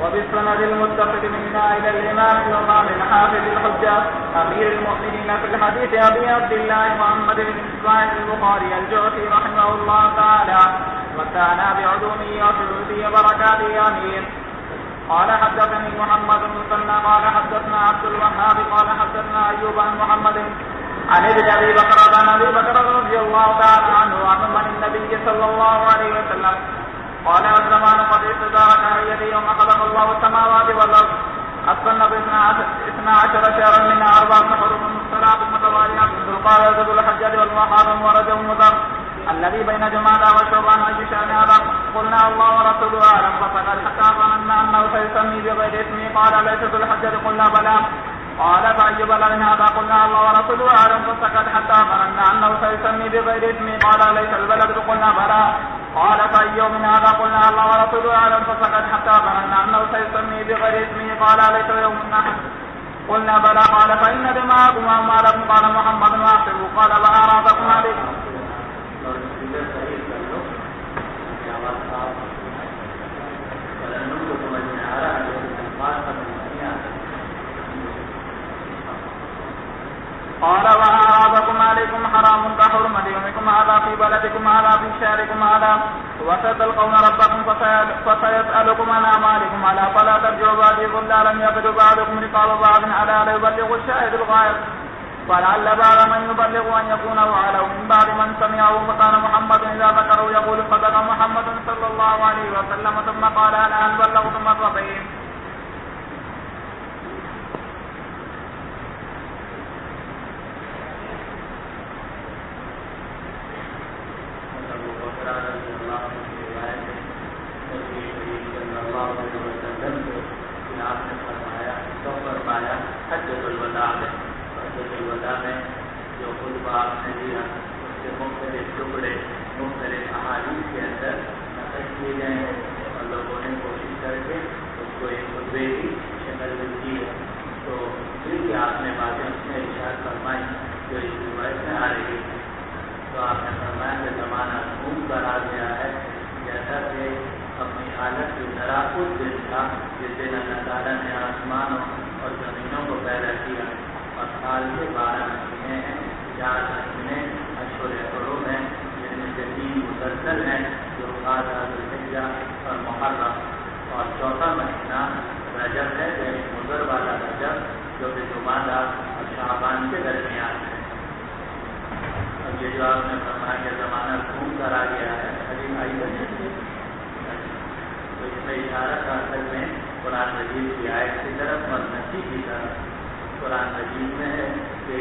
وبالسند المتفق منا إلى الإمام الإمام الحافظ الحجة أمير المؤمنين في الحديث أبي عبد الله محمد بن إسماعيل البخاري الجعفي رحمه الله تعالى وكان بعلومه وشهوده وبركاته أمين. قال حدثني محمد بن مسنى قال حدثنا عبد الوهاب قال حدثنا أيوب عن محمد عن ابن أبي بكر عن أبي بكر رضي الله تعالى عنه عن النبي صلى الله عليه وسلم قال الزمان قد استدارك يدي يوم خلق الله السماوات والأرض السنة 12 شهرا منها 4 حرم صلاة متوالية ذو القعدة ذو الحجة والمحرم ورجب مضر الذي بين جمادى وشعبان وشان هذا قلنا الله ورسوله أعلم فسكت حتى ظننا أنه سيسمي بغير اسمه قال ليس ذو الحجة قلنا بلى قال فأي بلد هذا قلنا الله ورسوله أعلم فسكت حتى ظننا أنه سيسمي بغير اسمه قال ليس البلد قلنا بلى قال فأي يوم هذا قلنا الله ورسوله أعلم فسكت حتى ظننا أنه سيسمي بغير اسمه قال ليس يوم النحر قلنا بلى قال فإن دماءكم وأموالكم قال محمد واحسب قال وأعراضكم عليكم. قال وأعراضكم عليكم حرام كحرمة يومكم هذا في بلدكم هذا في شهركم هذا وستلقون ربكم فسيسألكم عن أعمالكم على فلا ترجعوا بعدي ضلالا يقد بعضكم رقاب بعض على لا يبلغ الشاهد الغائب فلعل بعض من يبلغ أن يكون وعلو من بعد من سمعه فكان محمد إذا ذكروا يقول صدق محمد صلى الله عليه وسلم ثم قال أنا أن بلغت مرتين. حجۃ الوداع میں جو خطبہ آپ نے دیا اس کے مختلف ٹکڑے مختلف احادیث کے اندر نقل کیے گئے ہیں اور لوگوں نے کوشش کر کے اس کو ایک خطبے کی شکل دی ہے. تو جن کی آپ نے باتیں اس میں ارشاد فرمائی جو اس روایت میں آ رہی ہے تو آپ نے فرمایا کہ زمانہ خوب کرا گیا ہے جیسا کہ اپنی حالت کی طرح اس دن تھا جس دن اللہ تعالیٰ نے آسمانوں اور زمینوں کو پیدا کیا اور سال کے 12 مہینے ہیں 4 مہینے اشہر حرم ہیں جن میں سے 3 مسلسل ہیں جو ذوالقعدہ ذوالحجہ اور محرم اور چوتھا مہینہ رجب ہے یعنی مضر والا رجب جو کہ جمادہ اور شعبان کے درمیان ہے. اب یہ جو آپ نے فرمایا کہ زمانہ خوب کرا گیا ہے حدیث آئی بنے تو اس میں اشارہ کا اصل میں قرآن مجید کی آیت کی طرف اور نسی کی طرف. قرآن مجید میں ہے کہ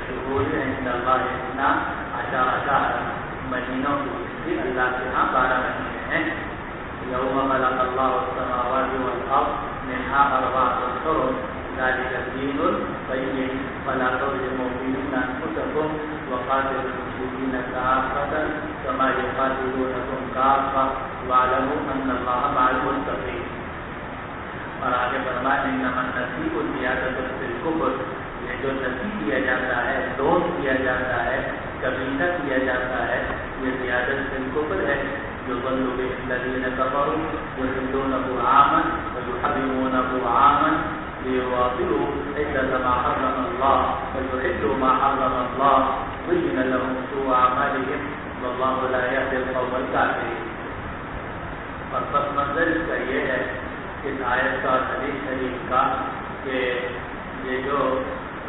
شہور اتنا اشارہ مہینوں کی بھی اللہ کے ہاں 12 مہینے ہیں. یوم خلق اللہ السماوات والارض منها 4 حرم ذلك الدین القیم فلا تظلموا فیہن انفسکم وقاتلوا المشرکین کافۃ کما یقاتلونکم کافۃ واعلموا ان اللہ مع المتقین. اور آگے فرمایا انما النسیء زیادۃ فی الکفر یہ جو نسیء کیا جاتا ہے لون کیا جاتا ہے کبیرہ کیا جاتا ہے یہ زیادت فی الکفر ہے. يضل به الذين كفروا يحلونه عاما ويحرمونه عاما ليواطئوا عدة ما حرم الله ويحلوا ما حرم الله زين لهم سوء أعمالهم والله لا يهدي القوم الكافرين. اور پس منظر اس کا یہ ہے اس آیت کا اور حدیث شریف کا کہ یہ جو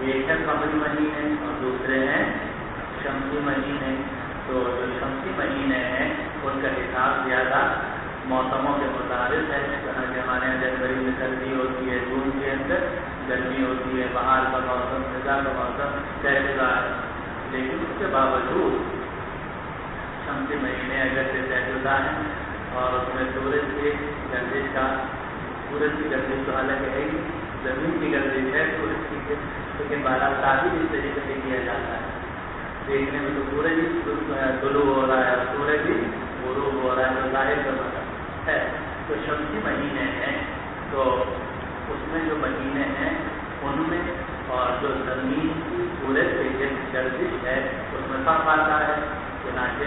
ایک ہے قمری مہینے اور دوسرے ہیں شمسی مہینے. تو جو شمسی مہینے ہیں ان کا حساب زیادہ موسموں کے مطابق ہے. طرح کے ہمارے یہاں جنوری میں سردی ہوتی ہے جون کے اندر گرمی ہوتی ہے بہار کا موسم خزاں کا موسم تہذیبہ ہے. لیکن اس کے باوجود شمسی مہینے اگر سے تہذیبہ ہیں اور اس میں سورج کی گردش تو حالانکہ ہے ہی زمین کی گردش ہے سورج کی لیکن بارہ تعبیر اس طریقے سے کیا جاتا ہے. دیکھنے میں تو سورج ہی طلوع ہو رہا ہے سورج ہی غروب ہو رہا ہے تو ظاہر کا مطلب ہے. تو شمسی مہینے ہیں تو اس میں جو مہینے ہیں ان میں اور جو زمین کی سورج کی گردش ہے اس میں فرق آتا ہے. چنانچہ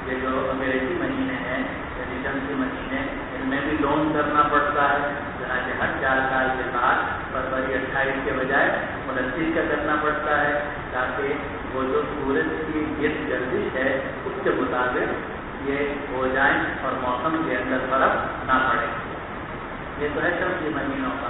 یہ جو انگریزی مہینے ہیں یعنی شمسی مہینے ان میں بھی لون کرنا پڑتا ہے، چنانچہ ہر 4 سال کے بعد فروری 28 کے بجائے 29 کا کرنا پڑتا ہے، تاکہ وہ جو سورج کی گرد گردش ہے اس کے مطابق یہ ہو جائیں اور موسم کے اندر فرق نہ پڑے۔ یہ تو ہے شمسی مہینوں کا،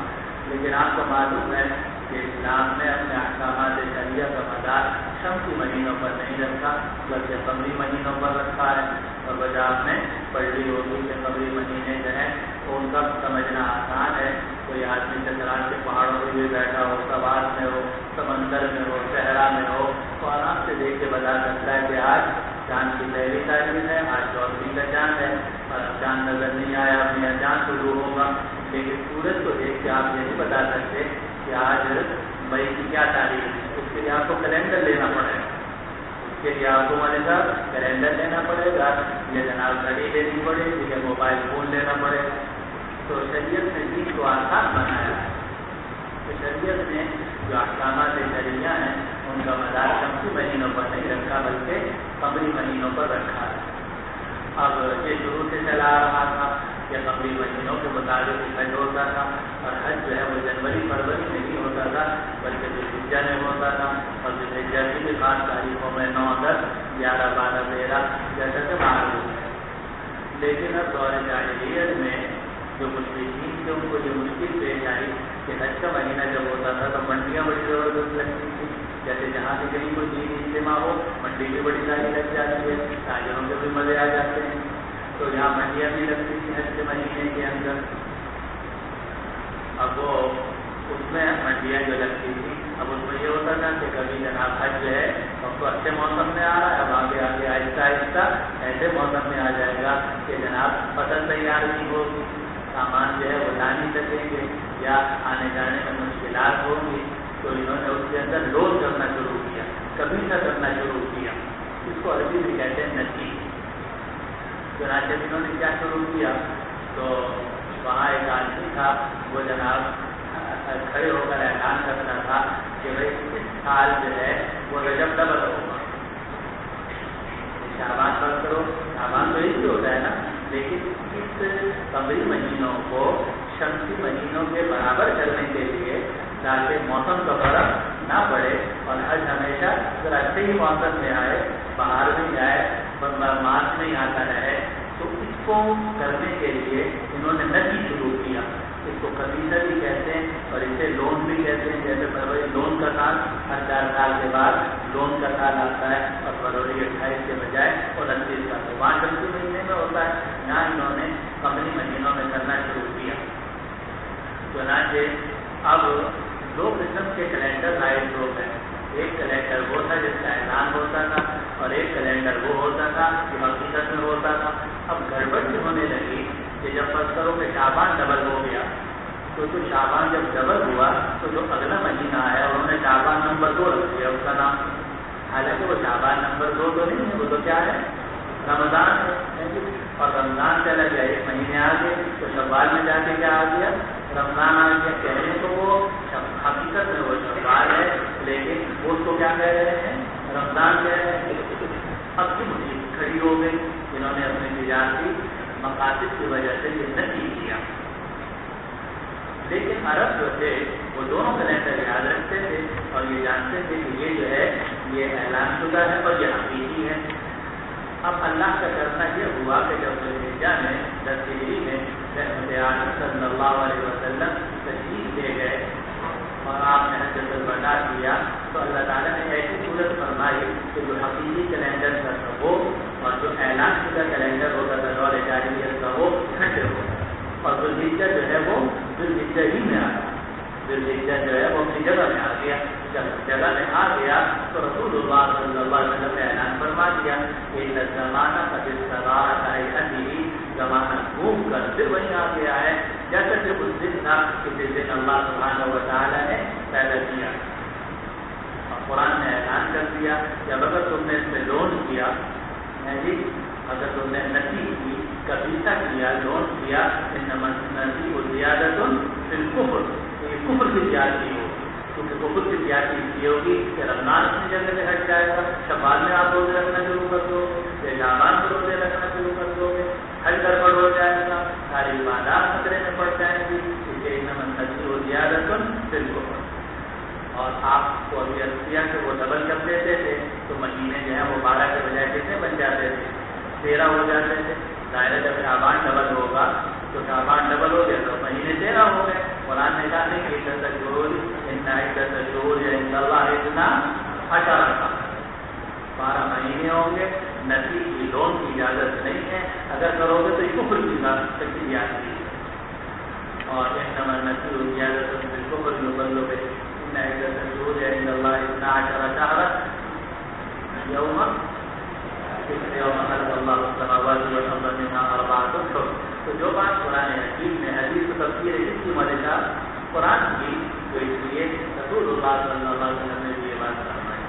لیکن آپ کو معلوم ہے کہ اسلام نے اپنے احکامات شریعہ کا مدار شمسی مہینوں پر نہیں رکھا بلکہ قمری مہینوں پر رکھا ہے، اور وجہ آپ نے پڑھ لی ہوگی کہ قمری مہینے جو ہیں ان کا سمجھنا آسان ہے۔ کوئی آدمی چترال کے پہاڑوں پہ بھی بیٹھا ہو، سوار میں ہو، سمندر میں ہو، صحرا میں ہو، تو آرام سے دیکھ کے بتا سکتا ہے کہ آج چاند کی پہلی تاریخ ہے، آج 14 کا چاند ہے، اور چاند نظر نہیں آیا میاں چاند شروع ہوگا۔ لیکن سورج کو دیکھ کے آپ یہ نہیں بتا سکتے کہ آج مئی کی کیا تاریخ ہے، اس کے لیے آپ کو کیلنڈر لینا پڑے گا، اس کے لیے آپ کو مانے گا کیلنڈر لینا پڑے گا، یہ جناب گھڑی لینی پڑے گی، یہ موبائل فون لینا پڑے گا۔ تو شریعت نے دین کو آسان بنایا ہے، تو شریعت نے جو احکامات شرعیہ ہیں ان کا مدار شمسی مہینوں پر نہیں رکھا بلکہ قمری مہینوں پر رکھا ہے۔ اب یہ شروع سے چلا آ رہا تھا کہ قمری مہینوں کے مطابق حج ہوتا تھا، اور حج جو ہے وہ جنوری فروری میں نہیں ہوتا تھا بلکہ ذوالحجہ میں ہوتا تھا، اور ذوالحجہ کی بھی خاص تاریخوں میں 9، 10، 11، 12، 13 جیسا کہ معلوم ہے۔ لیکن اب دور جاہلیت میں جو مشرکین تھے ان کو یہ مشکل پیش آئی کہ حج کا مہینہ جب ہوتا تھا تو منڈیاں بڑی زبردست لگتی تھی، جیسے جہاں بھی کہیں کوئی دین اجتماع ہو منڈی بھی بڑی ساری لگ جاتی ہے، تاجروں کے بھی مزے آ جاتے ہیں، تو یہاں منڈیاں بھی لگتی تھیں حج کے مہینے کے اندر۔ اب وہ اس میں منڈیاں جو لگتی تھیں، اب اس میں یہ ہوتا تھا کہ کبھی جناب حج جو ہے اب تو اچھے موسم میں آ رہا ہے، اب آگے آگے آہستہ آہستہ ایسے موسم میں آ جائے گا کہ جناب فصل تیار نہیں ہوگی، سامان جو ہے وہ لا نہیں سکیں گے یا آنے جانے میں مشکلات ہوں گی، تو انہوں نے اس کے اندر لوڈ کرنا شروع کیا، قبیلہ کرنا شروع کیا، اس کو عربی میں کہتے ہیں نتی۔ چنانچہ انہوں نے کیا شروع کیا، تو وہاں ایک آدمی تھا، وہ جناب کھڑے ہو کر اعلان کرتا تھا کہ بھائی اس سال جو ہے وہ رجب ڈبل ہوگا، شعبان پر کرو، شعبان تو ایک ہی ہوتا ہے نا، لیکن اس قمری مہینوں کو شمسی مہینوں کے برابر کرنے کے لیے تاکہ موسم کا فرق نہ پڑے اور حج ہمیشہ اگر اچھے ہی موسم میں آئے، باہر میں آئے، مارچ میں آتا رہے، تو اس کو کرنے کے لیے انہوں نے نتی شروع کیا۔ اس کو قبیلہ بھی کہتے ہیں اور اسے لون بھی کہتے ہیں، جیسے فروری لون کا سال، ہر 4 سال کے بعد لون کا سال آتا ہے، اور فروری 28 کے بجائے 29 کا، تو وہاں شمسی مہینے میں ہوتا ہے، یہاں انہوں نے قمری مہینوں میں کرنا شروع کیا۔ چنانچہ اب 2 قسم کے کیلنڈر لائٹ لوگ ہیں، ایک کیلنڈر وہ تھا جس کا اعلان ہوتا تھا، اور ایک کیلنڈر وہ ہوتا تھا جو حقیقت میں ہوتا تھا۔ اب گڑبڑ یہ ہونے لگی کہ جب فرض کرو کہ شعبان ڈبل ہو گیا، تو شعبان جب ڈبل ہوا تو جو اگلا مہینہ آیا انہوں نے شعبان نمبر 2 رکھ دیا اس کا نام، حالانکہ وہ شعبان نمبر 2 تو نہیں ہے، وہ تو کیا ہے، رمضان ہے، اور رمضان چلا گیا 1 مہینے آگے، تو شوال میں جا کے کیا آ گیا، رمضان آ گیا۔ کہنے تو وہ حقیقت میں وہ شوال ہے، لیکن وہ اس کو کیا کہہ رہے ہیں، رمضان کہہ رہے ہیں۔ اب کی مصیبت کھڑی ہو گئی، انہوں نے اپنی تجارتی مقاصد کی وجہ سے یہ نہیں کیا، لیکن عرب جو تھے وہ دونوں کیلنڈر یاد رکھتے تھے اور یہ جانتے تھے کہ یہ جو ہے یہ اعلان شدہ ہے اور یہ حقیقی ہے۔ اب اللہ کا کرنا یہ ہوا کہ جب ذوالحجہ میں 10 ہجری میں رحمت عالم صلی اللہ علیہ وسلم تشریف لے گئے اور آپ نے حجۃ الوداع کیا، تو اللہ تعالیٰ نے ایسی صورت فرمائی کہ جو حقیقی کیلنڈر کا تھا وہ، اور جو اعلان شدہ کیلنڈر ہوتا تھا دور جاہلیت کا وہ ٹھنڈے ہو گئے، اور ذوالحجہ جو ہے وہ ذوالحجہ ہی میں آ گیا، ذوالحجہ جو ہے وہ اپنی جگہ میں آ گیا۔ جب جگہ میں آ گیا تو رسول اللہ صلی اللہ علیہ وسلم نے اعلان فرما دیا کہ زمانہ قد استویٰ علیہ، زمانہ گھوم کر پھر وہیں آ گیا ہے جیسا کہ اس دن تھا کہ جس دن اللہ سبحانہ و تعالیٰ نے پیدا کیا۔ اور قرآن نے اعلان کر دیا کہ اب اگر تم نے اس میں لون کیا، اگر تم نے نتی کی، قبیلہ کیا، لون کیا، انما النسیء زیادۃ فی الکفر، یہ کفر کی زیادتی ہوگی، کیونکہ کفر کی زیادتی یہ ہوگی کہ رمضان اپنی جگہ سے ہٹ جائے گا، شوال میں آپ روزے رکھنا شروع کر دو گے، یا شعبان میں روزے رکھنا شروع کر دو گے، حج گڑبڑ ہو جائے گا، ساری عبادات وہ ابھی اختیار سے وہ ڈبل کر دیتے تھے تو مہینے جو ہیں وہ 12 کے بجائے کتنے بن جاتے تھے 13 ہو جاتے تھے. ظاہر جب شعبان ڈبل ہوگا تو شعبان ڈبل ہو گیا تو مہینے 13 ہو گئے. قرآن نے کہا نہیں کہ عدت الشہور عند اللہ اتنا 18 12 مہینے ہوں گے. نفی کی لون کی اجازت نہیں ہے, اگر کرو گے تو یہ کفر کی بات کی آتی ہے. اور انما النفی اجازت بالکفر یبلغ ان عدت الشہور عند اللہ اتنا 18 شهرا یوم یوم خلق اللہ السماوات والارض منها 4 حرم. تو جو بات قرآن حکیم میں حدیث و تفسیر ہے اس کی مدد قرآن کی, تو اس لیے رسول اللہ صلی اللہ علیہ وسلم نے یہ بات فرمائی.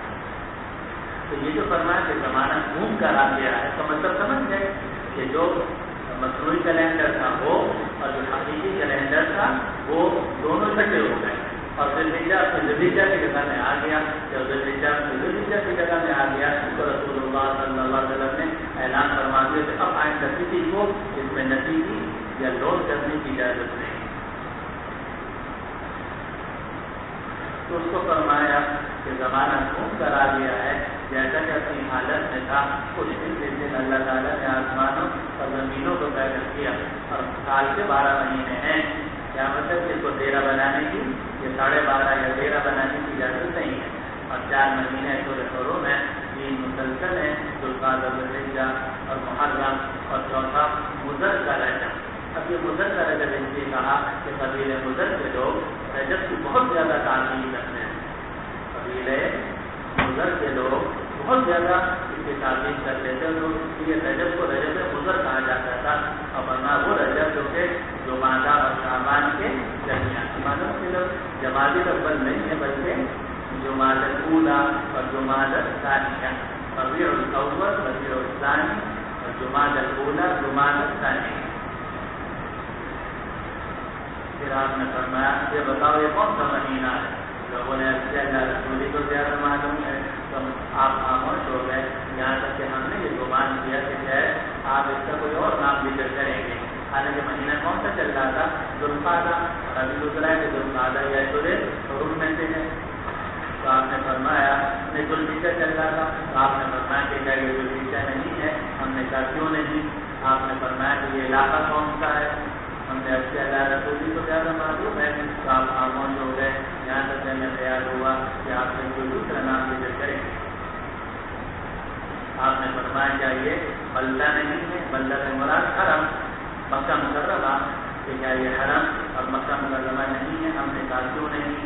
تو یہ جو فرمایا کہ زمانہ گھوم کر آ گیا ہے تو مطلب سمجھ گئے کہ جو مصنوعی کیلنڈر تھا وہ اور جو حقیقی کیلنڈر تھا وہ دونوں اکٹھے ہو گئے. اور ذوالحجہ کی جگہ میں آ گیا. جب ذوالحجہ کی جگہ میں آ گیا تو رسول اللہ صلی اللہ علیہ وسلم نے اعلان فرما دیا کہ اب آئندہ کسی کو اس میں نتیجی یا لون کرنے کی اجازت نہیں. تو اس کو فرمایا کہ زمانہ گھوم کر آ گیا ہے جیسا کہ اپنی حالت میں تھا کچھ دن جیسے اللہ تعالیٰ نے آسمانوں اور زمینوں کو پیدا کیا اور سال کے 12 مہینے ہیں. کیا مطلب کہ اس کو 13 بنانے کی یہ 12.5 یا 13 بنانے کی اجازت نہیں ہے. اور 4 مہینے شروع میں 3 مسلسل ہیں ذوالقعدہ ذوالحجہ اور محرم اور چوتھا مضر کا رجب. اب یہ مضر کا رجب اس لیے کہا کہ قبیلے مضر کے لوگ رجب کی بہت زیادہ تعظیم کرتے ہیں. قبیلے مضر کے لوگ بہت زیادہ اس کی تعظیم کرتے تھے. یہ رجب کو رجب مضر کہا جاتا تھا. اور ورنہ وہ رجب جو کہ جمادہ اور شعبان کے درمیان معلوم کے لوگ جمادی الاول نہیں ہے بلکہ جمادی الاولی اور جمادی الثانیہ, ربیع الاول ربیع الثانی اور جمادی الاولی جمادی الثانی. پھر آپ نے فرمایا یہ بتاؤ یہ کون سا مہینہ ہے. لوگوں نے اللہ رسولی کو زیادہ معلوم ہے تو آپ خاموش ہو گئے یہاں تک کہ ہم نے یہ گمان کیا کہ شاید آپ اس کا کوئی اور نام ذکر کریں گے. حالانکہ مہینہ کون سا چل رہا تھا ذوالقعدہ. ابھی دوسرا ہے کہ ذوالقعدہ یا حرم میں سے ہے. تو آپ نے فرمایا نہیں ذوالحجہ چل رہا تھا. تو آپ نے فرمایا کہ کیا یہ ذوالحجہ نہیں ہے. ہم نے کہا کیوں نہیں. آپ نے فرمایا کہ یہ علاقہ کون سا ہے. ہم نے اب سے اللہ رسولی کو زیادہ معلوم ہے. تو آپ خاموش ہو گئے یہاں تک ہمیں خیال ہوا کہ آپ نے کوئی دوسرا نام ذکر کریں. آپ نے فرمایا کیا یہ بلدہ نہیں ہے. بلدہ سے مراد حرم مکہ مکرمہ. کہ کیا یہ حرم اور مکہ مکرمہ نہیں ہے. ہم نے کہا کیوں نہیں.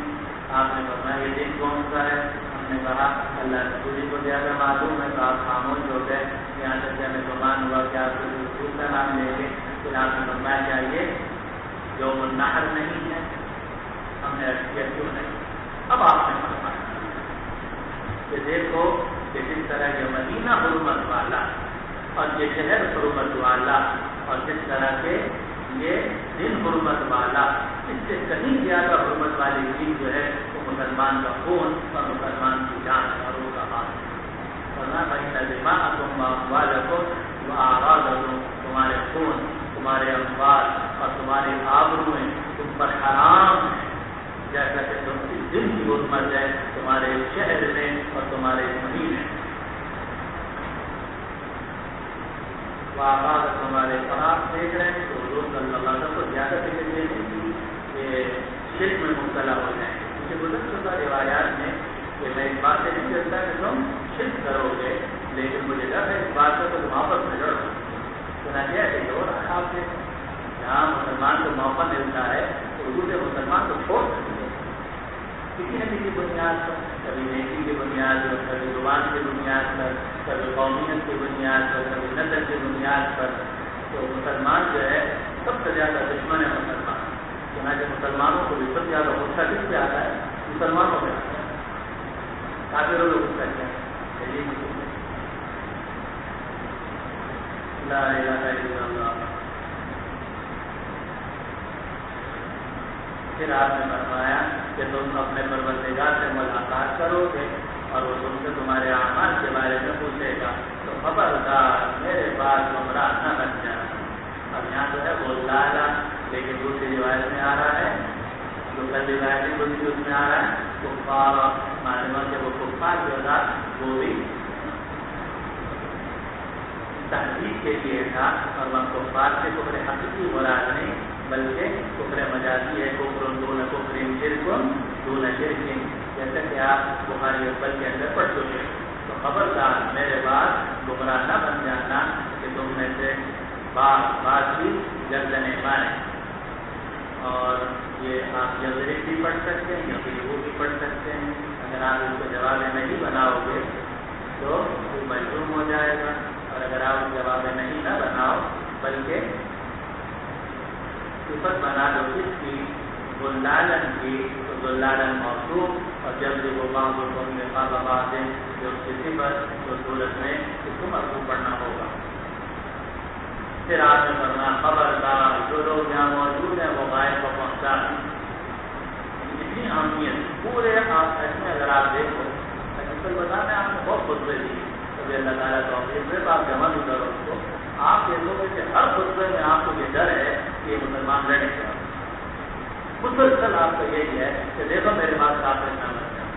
آپ نے فرمایا یہ دن کون سا ہے. ہم نے کہا اللہ رسولی کو زیادہ معلوم ہے. تو آپ خاموش ہو گئے یہاں تک کہ ہمیں گمان ہوا کہ آپ کو دوسرا نام لیں گے. پھر آپ نے فرمایا کیا یہ یوم النحر نہیں ہے. ہم نے کیا کیوں نہیں. اب آپ نے فرمایا کہ دیکھو کہ جس طرح یہ مدینہ حرمت والا اور یہ شہر حرمت والا اور جس طرح کے یہ دن حرمت والا اس سے کہیں زیادہ حرمت والی چیز جو ہے وہ مسلمان کا خون اور مسلمان کی جان اور وہ کا مال. ورنہ بھائی دماغکم واموالکم واعراضکم تمہارے خون تمہارے اموال اور تمہارے آبروئیں تم پر حرام ہے جیسا کہ تم اس دن کی حرمت ہے تمہارے شہر میں اور تمہارے مہینے میں. آباد تمہارے خراب دیکھ رہے ہیں تو حضور صلی اللہ علیہ وسلم کو زیادہ فکر یہ نہیں تھی کہ شرک میں مبتلا ہو جائیں. کیونکہ گزر چکا روایات میں کہ میں اس بات سے نہیں چلتا کہ تم شرک کرو گے لیکن مجھے ڈر ہے اس بات سے تم واپس میں ڈرو. چنانچہ ایسے ہی ہو رہا آپ سے جہاں مسلمان کو موقع ملتا ہے تو اردو سے مسلمان کو چھوڑ سکتے ہیں کسی نہ کسی بنیاد پر. کبھی نیکی کی بنیاد پر, کبھی زبان کی بنیاد پر, کبھی قومیت کی بنیاد پر, کبھی نسل کی بنیاد پر. تو مسلمان جو ہے سب سے زیادہ دشمن ہے مسلمان. چنانچہ مسلمانوں کو بھی سب سے زیادہ غصہ کس سے آتا ہے مسلمانوں میں آتا ہے. کافروں کو غصہ کیا لا الہ الا اللہ. پھر آپ نے فرمایا کہ تم اپنے پروردگار سے ملاقات کرو گے اور وہ تم سے تمہارے اعمال کے بارے میں پوچھے گا. تو خبردار میرے پاس گمراہ نہ بن جانا. اب یہاں تو ہے وہ لالا لیکن دوسری روایت میں آ رہا ہے جو کل روایت بولی اس میں آ رہا ہے کفار معلوم ہے کہ وہ کفار جو تھا وہ بھی تحقیق کے لیے تھا، اور وہ کفار سے کفر حقیقی مراد نہیں بلکہ کفر مجازی ہے، کفر دون کفر شرک دون شرک، جیسا کہ آپ بخاری اول کے اندر پڑھ چکے. تو خبردار میرے بعد گمراہ نہ بن جانا کہ تم میں سے بات بھی گردنیں مارے. اور یہ آپ جلدی بھی پڑھ سکتے ہیں یا پھر وہ بھی پڑھ سکتے ہیں. اگر آپ اس کو جواب نہیں بناؤ گے تو وہ مجروم ہو جائے گا، اور اگر آپ جواب نہیں نہ بناؤ بلکہ صفت بنا دو کس کی، ضلالن کی، تو ضلالن موصوف، اور جب جو وہ بعض میں خواب دیں جو اس کی صفت تو صورت میں اس کو مرفوع پڑھنا ہوگا. پھر آپ نے کرنا خبردار جو لوگ یہاں موجود ہیں وہ غائب کو پہنچا دیں. اتنی اہمیت پورے آپ میں اگر آپ دیکھو اصل بتانا آپ نے بہت خطبے دی، کبھی اللہ تعالیٰ توفیق دے تو آپ جمع بھی کرو اس کو. آپ دیکھو گے کہ ہر خطبے میں آپ کو یہ ڈر ہے کہ یہ مسلمان لڑیں گے. مسلسل آپ کا یہی ہے کہ دیکھو میرے پاس کافر نہ بن جانا،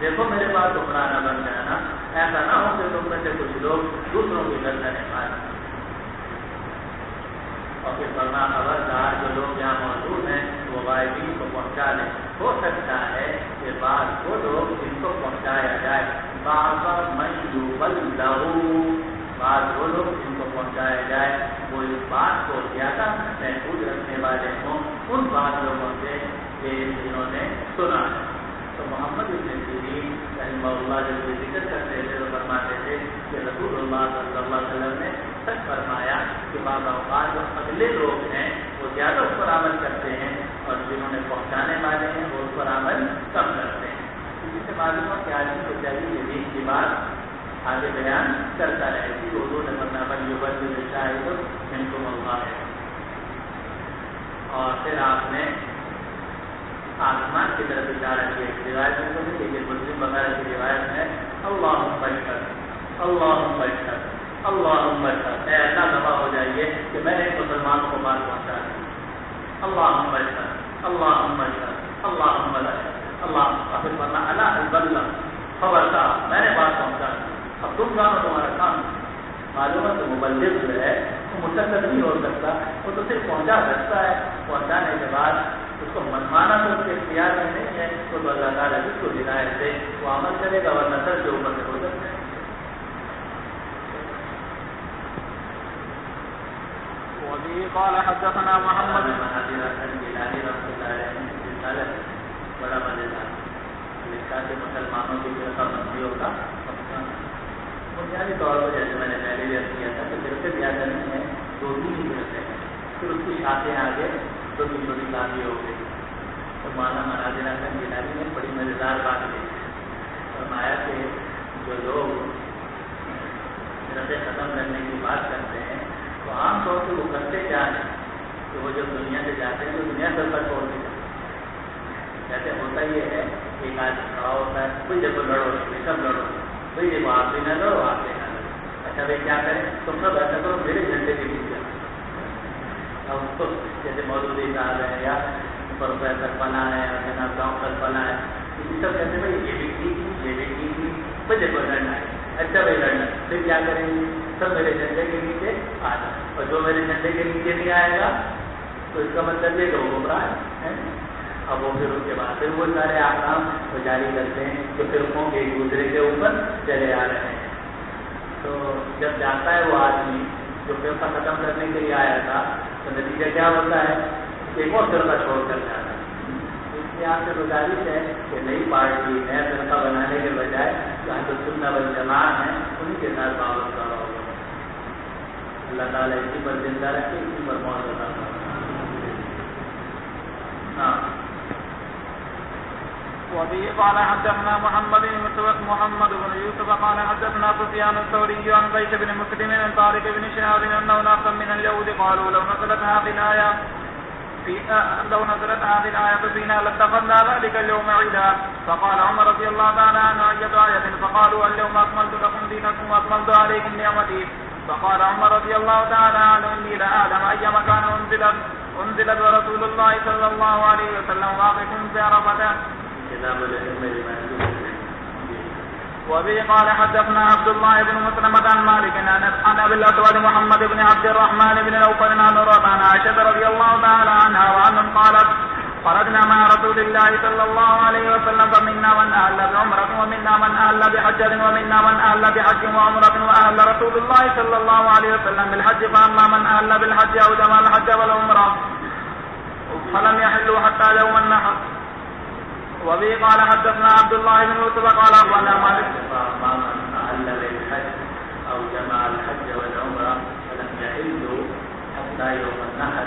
دیکھو میرے پاس گمراہ نہ بن جانا. ایسا نہ ہو کہ تم میں سے کچھ لوگ دوسروں کی گردنیں ماریں. اور پھر فرما خبردار جو لوگ یہاں موجود ہیں وہ غائبین کو پہنچا لیں. ہو سکتا ہے کہ بعض وہ لوگ جن کو پہنچایا جائے، بعض وہ لوگ جن کو پہنچایا جائے وہ اس بات کو زیادہ محفوظ رکھنے والے ہوں ان بعض لوگوں سے جنہوں نے سنا ہے. تو محمد بن سیرین رحمہ اللہ جب یہ ذکر کرتے تھے تو فرماتے تھے کہ رسول اللہ صلی اللہ علیہ وسلم نے سچ فرمایا کہ بعض اوقات جو اگلے لوگ ہیں وہ زیادہ اس پر عمل کرتے ہیں اور جنہوں نے پہنچانے والے ہیں وہ اس پر عمل کم کرتے ہیں. اسی سے معلوم ہے کہ آدمی کو چاہیے یہ دین کی بات آگے بیان کرتا رہے گی. اردو نے فرمایا یہ بات شاہد ان کو موقع ہے. اور پھر آپ نے آسمان کی طرف اشارہ کیا. ایک روایت میں تو نہیں کہ مسلم وغیرہ کی روایت ہے اللہم اشہد اللہم اشہد اللہم اشہد، اے اللہ گواہ ہو جائیے کہ میں نے مسلمانوں کو بات پہنچا دی. اللہم اشہد اللہم اشہد اللہم اشہد اللہ. پھر فرمایا الا البلغ، خبردار میں نے بات پہنچا دی. اب تم جانو تمہارا کام. معلوم ہے کہ مبلغ جو ہے وہ متکلم نہیں ہو سکتا، وہ تو صرف پہنچا سکتا ہے. پہنچانے کے بعد اس کو منوانا تو اس کے اختیار میں نہیں ہے، تو اللہ تعالیٰ جس کو ہدایت دے وہ عمل کرے گا، ورنہ سر کے اوپر سے ہو سکتے ہیں. وبه قال حدثنا محمد بن بڑا مزیدار لکھا کہ مسلمانوں کی فرقہ بندیوں کا بنیادی طور پر جیسے میں نے پہلے بھی کیا تھا کہ فرقے زیادہ نہیں ہے، دو تین ہی فرقے ہیں. پھر اس کی شاخیں آگے چھوٹی چھوٹی کافی ہو گئی. تو مولانا مناظر احمد گیلانی نے بڑی مزیدار بات کی. فرمایا کہ جو لوگ فرقے ختم کرنے کی بات کرتے ہیں تو عام طور سے وہ کرتے کیا ہے کہ وہ جب دنیا سے جاتے ہیں تو دنیا فرقہ چھوڑ کے جاتے ہیں. کہتے ہوتا یہ ہے ایک آدمی کھڑا ہوتا ہے کوئی جب لڑو نہیں سب لڑو بھائی دیکھو آپ بھی نہ لڑو آپ بھی نہ لڑو. اچھا بھائی کیا کریں تم سب ایسا کرو میرے جھنڈے کے نیچے اب اس کو جیسے مودودی صاحب ہے یا پروفیسر بنا ہے یا جناب ڈاکٹر بنا ہے کسی سب کہتے ہیں بھائی یہ بھی ٹھیک ہے یہ بھی ٹھیک ہے بھائی دیکھو لڑنا ہے. اچھا بھائی لڑنا پھر کیا کریں گے سب میرے جھنڈے کے نیچے آ جائے اور جو میرے جھنڈے کے نیچے نہیں آئے گا تو اس کا مطلب یہ کہ وہ گمراہ ہے. اب وہ پھر اس کے بعد پھر وہ سارے احکام وہ جاری کرتے ہیں جو فرقوں کے ایک دوسرے کے اوپر چلے آ رہے ہیں. تو جب جاتا ہے وہ آدمی جو فرقہ ختم کرنے کے لیے آیا تھا تو نتیجہ کیا ہوتا ہے کہ ایک اور فرقہ چھوڑ کر جاتا ہے. اس لیے آپ سے گزارش ہے کہ نئی پارٹی نیا فرقہ بنانے کے بجائے جہاں جو سنت والجماعت ہیں انہیں کے ساتھ وابستہ رہو. اللہ تعالیٰ اسی پر زندہ رکھے اسی پر موت عطا فرمائے. ہاں وبه قال حدثنا محمد بن يوسف قال حدثنا سفيان الثوري عن زيد بن مسلم عن طارق بن شهاب انه ناسا من اليهود قالوا لو نزلت هذه الآية فينا لاتخذنا ذلك اليوم عيدا. فقال عمر رضي الله تعالى عنه أية آية؟ فقالوا اليوم أكملت لكم دينكم وأكملت عليكم نعمتي. فقال عمر رضي الله تعالى عنه إني لأعلم أي مكان أنزلت ورسول الله صلى الله عليه وسلم واقف بعرفة کتاب العلم میں روایت ہے. وبه قال حدثنا عبد الله بن مسلمة عن مالك عن ابي الاسود محمد بن عبد الرحمن بن نوفل عن عائشة رضي الله تعالى عنها وعنهم قالت خرجنا مع رسول الله صلى الله عليه وسلم فمنا من أهل بعمرة ومنا من أهل بحجة ومنا من أهل بحج وعمرة وأهل رسول الله صلى الله عليه وسلم بالحج فأما من أهل بالحج أو جمع الحج والعمرة فلم يحلوا حتى يوم النحر. وبه قال حدثنا عبد الله بن يوسف قال أخبرنا مالك فأما من أهل بالحج أو جمع الحج والعمرة فلم يحلوا حتى يوم النحر.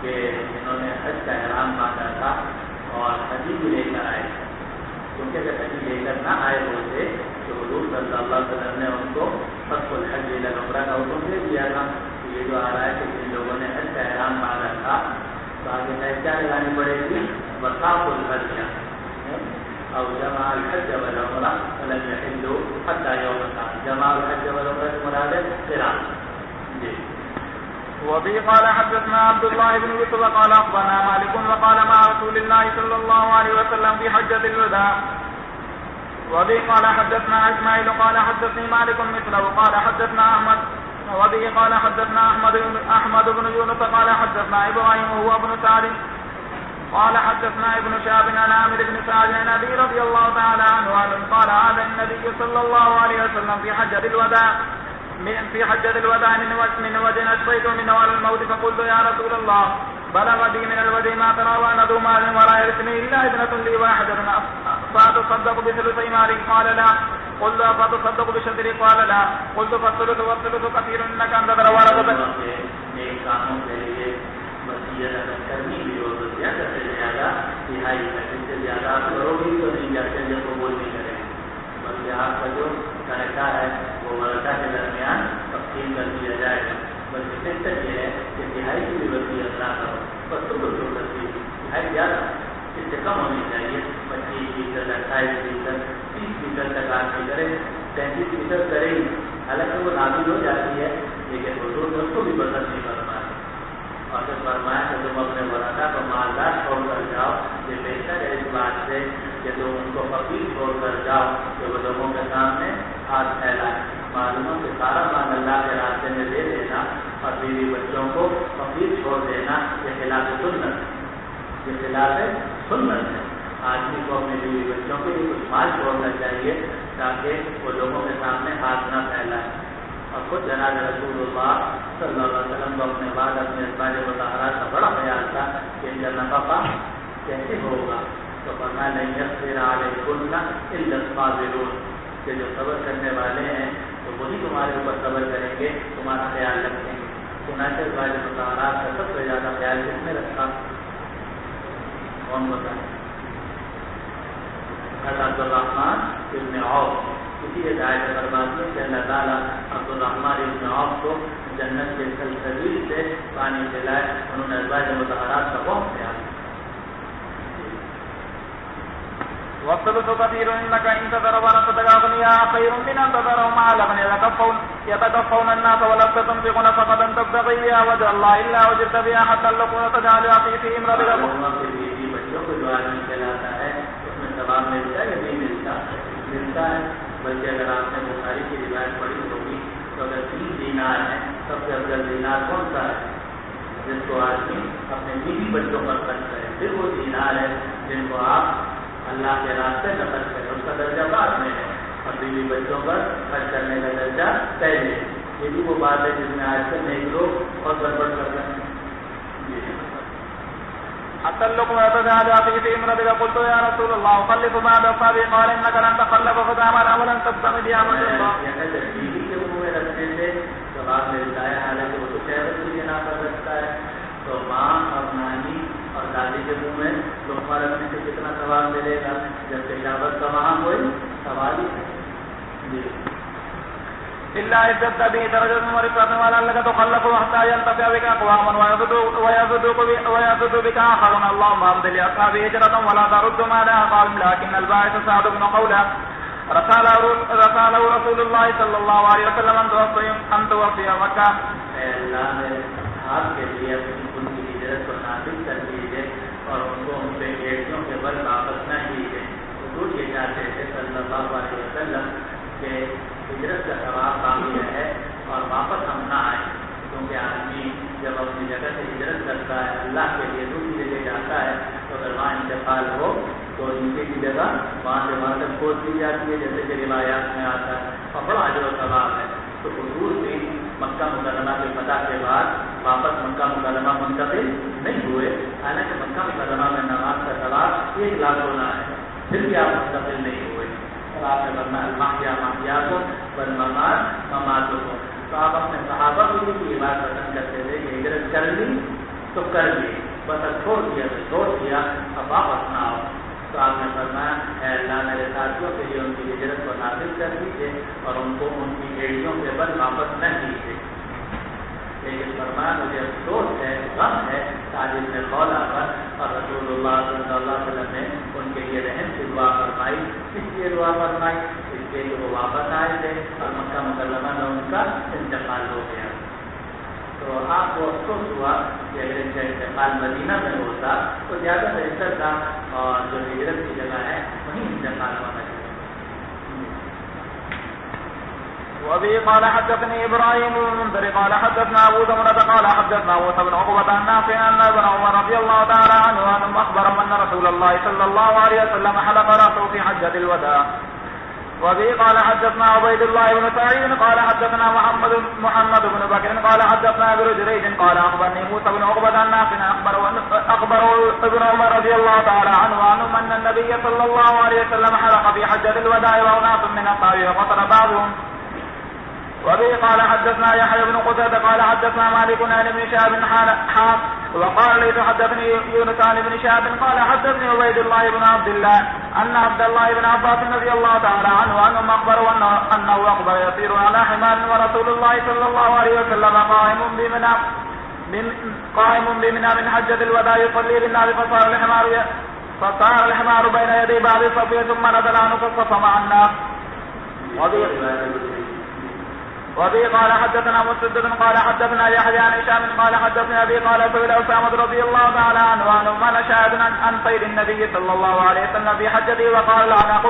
کہ انہوں نے حج کا احرام باندھا تھا اور حجی بھی لے کر آئے تھے. کیونکہ اگر حجی لے کر نہ آئے ہوتے تو حضور صلی اللہ علیہ وسلم نے ان کو فسخ الحج الى العمرہ کا حکم دے دیا تھا. یہ جو آ رہا ہے کہ جن لوگوں نے حج کا احرام باندھا تھا تو آگے کیا لگانی پڑے گی؟ وقاف الحج او جمع الحج والعمرہ فلم يحلوا حتى يوم النحر. جمع الحج والعمرہ سے مراد ہے قران. جی. وبه قال حدثنا عبد الله بن يوسف قال أخبرنا مالك وقال مع رسول الله صلى الله عليه وسلم في حجة الوداع. وبه قال حدثنا إسماعيل قال حدثني مالك مثله قال حدثنا أحمد. وبه قال حدثنا أحمد بن يونس قال حدثنا إبراهيم وهو ابن سعد قال حدثنا ابن شهاب عن عامر بن سعد عن أبي رضي الله تعالى عنه قال هذا النبي صلى الله عليه وسلم في حجة الوداع من وجه أشفيت من نوال الموت فقلت يا رسول الله بلغ بي من الودي ما ترى وأنا ذو مال ولا يرثني إلا ابنة لي واحدة فأتصدق بثلث مالي قال لا. قلت فأتصدق بشطر قال لا. قلت فالثلث والثلث كثير إنك أن تذر ورثتك. نیک کاموں کے لیے وصیت اگر کرنی بھی ہو تو زیادہ سے زیادہ تہائی کا اس سے زیادہ آپ کرو گی تو نہیں جاتے جب قبول نہیں کریں گے. بلکہ آپ کا جو طریقہ ہے وہ ورثہ کے درمیان تقسیم کر دیا جائے گا. بلکہ بہتر یہ ہے کہ تہائی کی بھی وصیت نہ کرو. بس تو تہائی زیادہ اس سے کم ہونی چاہیے. 25%, 28%, 30% تک آدمی کرے. 33% کرے گی. حالانکہ وہ نازل ہو جاتی ہے لیکن حضور نے اس کو بھی پسند نہیں فرمایا. اور جب فرمایا کہ تم اپنے ورثہ کو مالدار چھوڑ کر جاؤ یہ بہتر ہے اس بات سے کہ تم ان کو فقیر چھوڑ کر جاؤ کہ وہ لوگوں کے سامنے ہاتھ پھیلائے. معلوموں کے سارا مال اللہ کے راستے میں دے دینا اور بیوی بچوں کو فقیر چھوڑ دینا یہ خلاف سنت ہے. یہ خلاف سنت ہے. آدمی کو اپنے بیوی بچوں کے لیے کچھ مال چھوڑنا چاہیے تاکہ وہ لوگوں کے سامنے ہاتھ نہ پھیلائے. اور خود جناب رسول اللہ صلی اللہ علیہ وسلم کو اپنے بعد اپنے ازواج مطہرات کا بڑا خیال تھا کہ ان کا نفقہ کیسے ہوگا. تو فرمایا نہیں یصبر علیکن الا الصابرون کہ جو صبر کرنے والے ہیں تو وہی تمہارے اوپر صبر کریں گے, تمہارا خیال رکھیں گے. چنانچہ ازواج مطہرات کا سب سے زیادہ خیال کس نے رکھا؟ کون بتائیں؟ عبد الرحمن ابن عوف. اسی لیے آیت فرماتی ہے کہ اللہ تعالیٰ عبد الرحمن ابن عوف کو جنت کے سلسبیل سے پانی پلائے. انہوں نے ازواج مطہرات کا بہت خیال. والثلث كثير إنك إن تذر ورثتك أغنياء خير من أن تذرهم عالما يتكفون الناس ولست تنفق نفقة تبتغي بها وجه الله إلا وجدت بها حتى اللقمة تجعل أخي في امرأتك. بچوں کو جو آدمی کہلاتا ہے اس میں ثواب ملتا ہے یا نہیں ملتا؟ ملتا ہے. بلکہ اگر آپ نے بخاری کی روایت پڑھی ہوگی تو اگر 3 دینار ہیں سب سے افضل دینار کون سا ہے؟ جس کو آدمی اپنے بیوی بچوں پر خرچ کرے. پھر وہ دینار ہے جن کو آپ اللہ کے راستے میں خرچ کریں. اس کا درجہ بعد میں ہے اور بیوی بچوں پر خرچ کرنے کا درجہ پہلے. یہ بھی وہ بات ہے جس میں آج کل نیک لوگ بہت گڑبڑ کر رہے ہیں. حتى اللقمة تجعل أخي في امرأتك. قلت يا رسول الله أخلف ما بأصحابي قال إنك لن تخلف فتعمل عملا تبتغي بها وجه الله. بیوی کے منہ میں رکھنے سے ثواب ملتا ہے. حالانکہ وہ تو شہرت کے لیے نہ کر سکتا ہے. تو ماں اور نانی اور دادی کے منہ میں لقمہ رکھنے سے کتنا ثواب ملے گا جب تجاوت کا وہاں کوئی سوال ہی نہیں. إلا ازددت به درجة ورفعة ولعلك تخلف حتى ينتفع بك أقوام ويزد بك آخرون. اللهم أمض لأصحابه هجرة ولا ترد ما لها قال. لكن الباعث سعد بن قولة رساله رسول الله صلى الله عليه وسلم أن توفي مكة. اے اللہ نے آپ کے لیے اپنی ان کی ہجرت کو نافذ کر دیجیے اور ان کو ان پہ بیٹیوں کے بل واپس نہ کی گئی. حضور یہ چاہتے تھے صلی اللہ علیہ وسلم کہ ہجرت کا ثواب قابل ہے اور واپس ہم نہ آئیں، کیونکہ آدمی جب اپنی جگہ سے ہجرت کرتا ہے اللہ کے لیے دوسری جگہ جاتا ہے تو اگر وہاں انتقال ہو تو نیچے کی جگہ وہاں سے وہاں تک پہنچ دی جاتی ہے، جیسے کہ روایات میں آتا ہے، اور بڑا اجر و ثواب ہے. تو حضور بھی مکہ مکرمہ کے فتح کے بعد واپس مکہ مکرمہ منتقل نہیں ہوئے، حالانکہ مکہ مکرمہ میں نماز کا ثواب 1 لاکھ ہونا ہے، پھر بھی آپ منتقل نہیں ہوئے. اور آپ نے فرمایا المحیا محیاکم والممات مماتکم. تو آپ اپنے صحابہ کو بھی یہ بات پسند کرتے تھے کہ ہجرت کر لی تو کر لی، بس چھوڑ دیا تو چھوڑ دیا، اب واپس نہ آؤ. تو آپ نے فرمایا اے اللہ میرے ساتھیوں کے لیے ان کی ہجرت کو نافذ کر دیجیے اور ان کو ان کی بیڑیوں کے بل واپس نہ کیجیے. لیکن فرمایا مجھے افسوس ہے، غم ہے تاجر میں خولا پر، اور رسول اللہ صلی اللہ علیہ وسلم نے ان کے لیے رحم کی دعا فرمائی. اس لیے دعا فرمائی اس لیے کہ وہ واپس آئے تھے اور مکہ مکرمہ میں ان کا انتقال ہو گیا. تو آپ کو افسوس ہوا کہ اگر ان کا انتقال مدینہ میں ہوتا تو زیادہ بہتر تھا، اور جو ہجرت کی جگہ ہے وہیں انتقال ہونا چاہیے. وبه قال حدثني ابراهيم بن المنذر قال حدثنا ابو ثمرة قال حدثنا موسى بن عقبة عن نافع ان ابن عمر رضي الله تعالى عنه اخبر ان رسول الله صلى الله عليه وسلم حلق راسه في حجة الوداع. وبه قال حدثنا عبيد الله بن سعيد قال حدثنا محمد بن بكر قال حدثنا ابن جريج قال اخبرني موسى بن عقبة عن نافع اخبر ابن عمر رضي الله تعالى عنه ان النبي صلى الله عليه وسلم حلق في حجة الوداع واناس من اصحابه وقتل بعضهم. وبه قال حدثنا يحيى بن قتادة قال حدثنا مالك عن ابن شهاب وقال ليس حدثني يونس عن ابن شهاب قال حدثني عبيد الله بن عبد الله ان عبد الله بن عباس رضي الله تعالى عنه انهم اخبروا انه اخبر يسير على حمار ورسول الله صلى الله عليه وسلم قائم بمنى من حجة الوداع يصلي للناس فصار الحمار بين يدي بعض الصفية ثم نزل عنه فاصطفى مع الناس. وبه قال حدثنا مسدد قال حدثنا يحيى عن هشام قال حدثنا ابي قال سئل اسامة رضي الله تعالى عنه من شاهد عن صيد النبي صلى الله عليه وسلم في حجته وقال العناق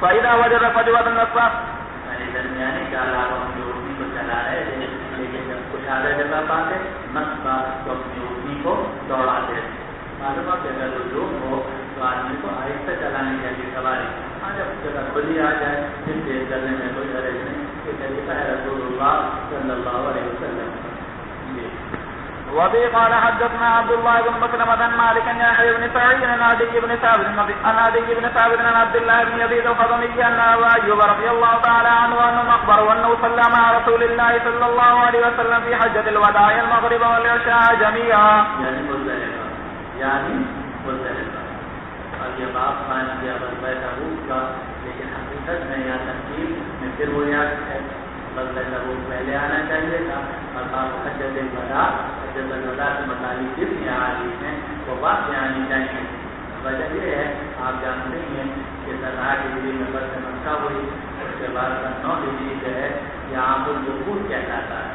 فاذا وجد فجوة النصر. درمیانی کے علاوہ ہم جو اٹھنی کو چلا رہے تھے، لیکن جب کچھ آدھا جگہ پاتے نصبہ تو اپنی اٹھنی کو دوڑاتے تھے. معلوم ہے کہ اگر رجوع ہو تو آدمی کو آہستہ چلانے چاہیے سواری. جب جگہ کھلی آ جائے پھر تیز کرنے میں کوئی حرج نہیں. یہ طریقہ ہے رسول اللہ صلی اللہ علیہ وسلم. وبه قال حدثنا عبد الله بن مسلمة عن مالك عن يحيى بن سعيد عن عدي بن ثابت عن عبد الله بن يزيد الخزرمي ان ابا ايوب رضي الله تعالى عنه انه اخبره انه صلى مع رسول الله صلى الله عليه وسلم في حجة الوداع المغرب والعشاء جميعا. یعنی مزدلفہ. اور یہ باب قائم کیا غزوہ تبوک کا، لیکن حقیقت میں یا تنقید میں پھر وہ یاد ہے غزوہ تبوک پہلے آنا چاہیے تھا. اور باب حجۃ الوداع کے متعلق جتنی احادیث ہیں وہ واقع آنی چاہیے. وجہ یہ ہے آپ جانتے ہیں کہ 8 ہجری میں فتح مکہ ہوئی، اس کے بعد 9 ہجری جو ہے یہ عام الوقوف کہلاتا ہے.